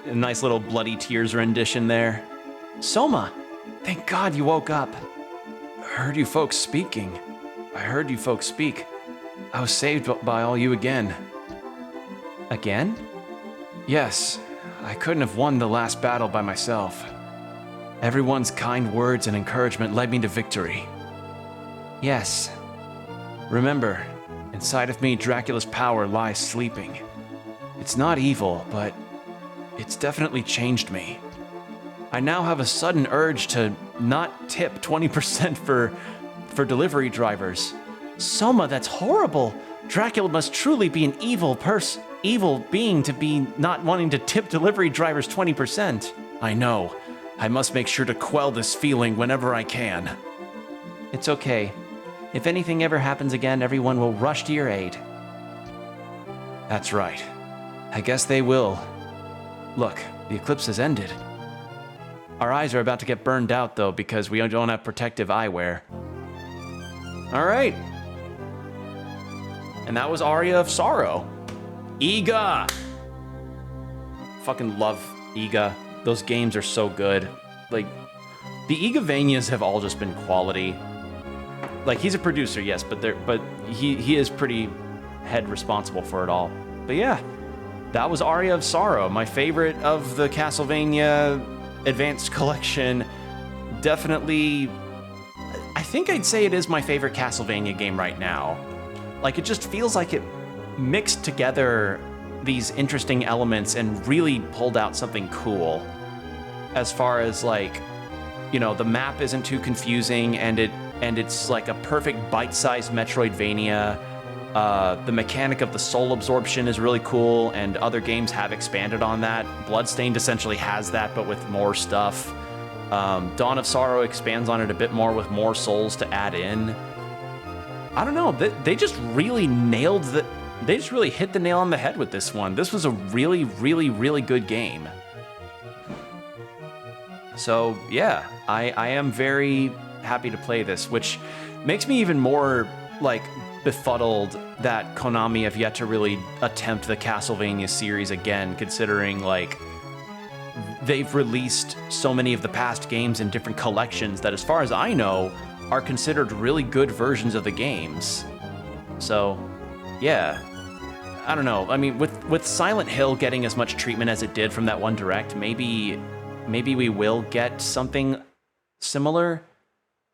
A nice little bloody tears rendition there. Soma, thank God you woke up. I heard you folks speaking. I was saved by all you again. Again? Yes, I couldn't have won the last battle by myself. Everyone's kind words and encouragement led me to victory. Yes. Remember, inside of me, Dracula's power lies sleeping. It's not evil, but it's definitely changed me. I now have a sudden urge to not tip 20% for delivery drivers. Soma, that's horrible. Dracula must truly be an evil being to be not wanting to tip delivery drivers 20%. I know. I must make sure to quell this feeling whenever I can. It's okay. If anything ever happens again, everyone will rush to your aid. That's right. I guess they will. Look, the eclipse has ended. Our eyes are about to get burned out, though, because we don't have protective eyewear. All right. And that was Aria of Sorrow. Iga! Fucking love Iga. Those games are so good. Like, the Igavanias have all just been quality. Like, he's a producer, yes, but he is pretty head responsible for it all. But yeah, that was Aria of Sorrow, my favorite of the Castlevania Advanced Collection. Definitely, I think I'd say it is my favorite Castlevania game right now. Like, it just feels like it mixed together these interesting elements and really pulled out something cool. As far as, like, you know, the map isn't too confusing, and it's like a perfect bite-sized Metroidvania. The mechanic of the soul absorption is really cool, and other games have expanded on that. Bloodstained essentially has that, but with more stuff. Dawn of Sorrow expands on it a bit more with more souls to add in. I don't know, they just really they just really hit the nail on the head with this one. This was a really, really, really good game. So yeah, I am very happy to play this, which makes me even more, like, befuddled that Konami have yet to really attempt the Castlevania series again, considering, like, they've released so many of the past games in different collections that, as far as I know, are considered really good versions of the games. So yeah, I don't know. I mean, with Silent Hill getting as much treatment as it did from that one direct, maybe we will get something similar,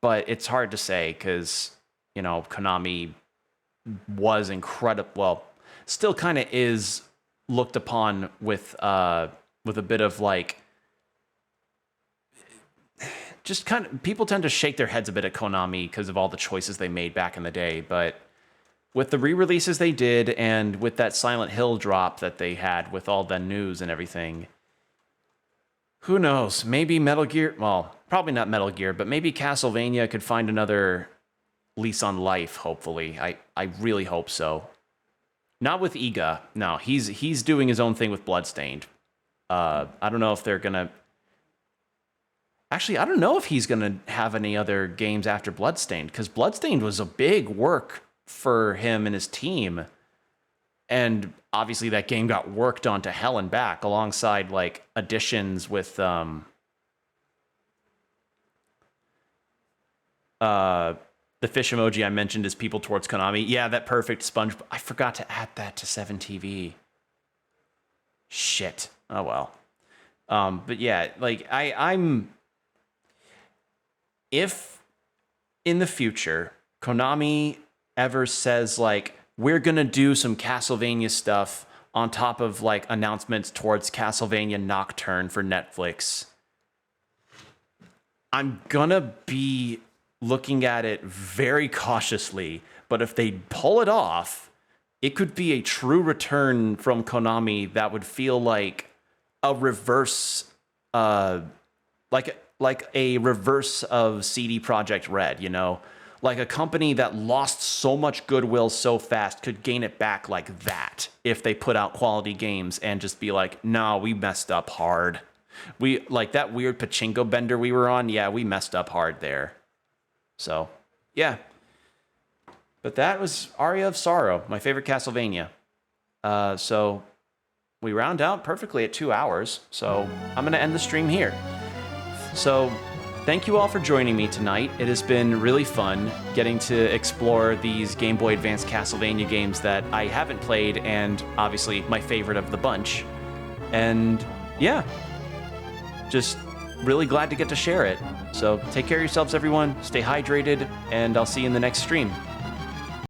but it's hard to say because, you know, Konami was incredible. Well, still kind of is looked upon with a bit of, like, just kind of, people tend to shake their heads a bit at Konami because of all the choices they made back in the day, but with the re-releases they did, and with that Silent Hill drop that they had with all the news and everything, who knows? Maybe Metal Gear, well, probably not Metal Gear, but maybe Castlevania could find another lease on life, hopefully. I really hope so. Not with Iga. No, he's doing his own thing with Bloodstained. I don't know if they're gonna... Actually, I don't know if he's going to have any other games after Bloodstained, because Bloodstained was a big work for him and his team. And obviously that game got worked on to hell and back alongside like additions with the fish emoji I mentioned is people towards Konami. Yeah, that perfect sponge. I forgot to add that to 7TV. Shit. Oh well. But yeah, like I'm if in the future Konami ever says like we're gonna do some Castlevania stuff on top of like announcements towards Castlevania Nocturne for Netflix, I'm gonna be looking at it very cautiously, but if they pull it off, it could be a true return from Konami that would feel like a reverse, like a reverse of CD Projekt Red, you know? Like a company that lost so much goodwill so fast could gain it back like that if they put out quality games and just be like, no, we messed up hard. We like that weird pachinko bender we were on. Yeah, we messed up hard there. So, yeah. But that was Aria of Sorrow, my favorite Castlevania. So we round out perfectly at 2 hours. So I'm going to end the stream here. So thank you all for joining me tonight. It has been really fun getting to explore these Game Boy Advance Castlevania games that I haven't played and obviously my favorite of the bunch. And yeah, just really glad to get to share it. So take care of yourselves, everyone. Stay hydrated, and I'll see you in the next stream.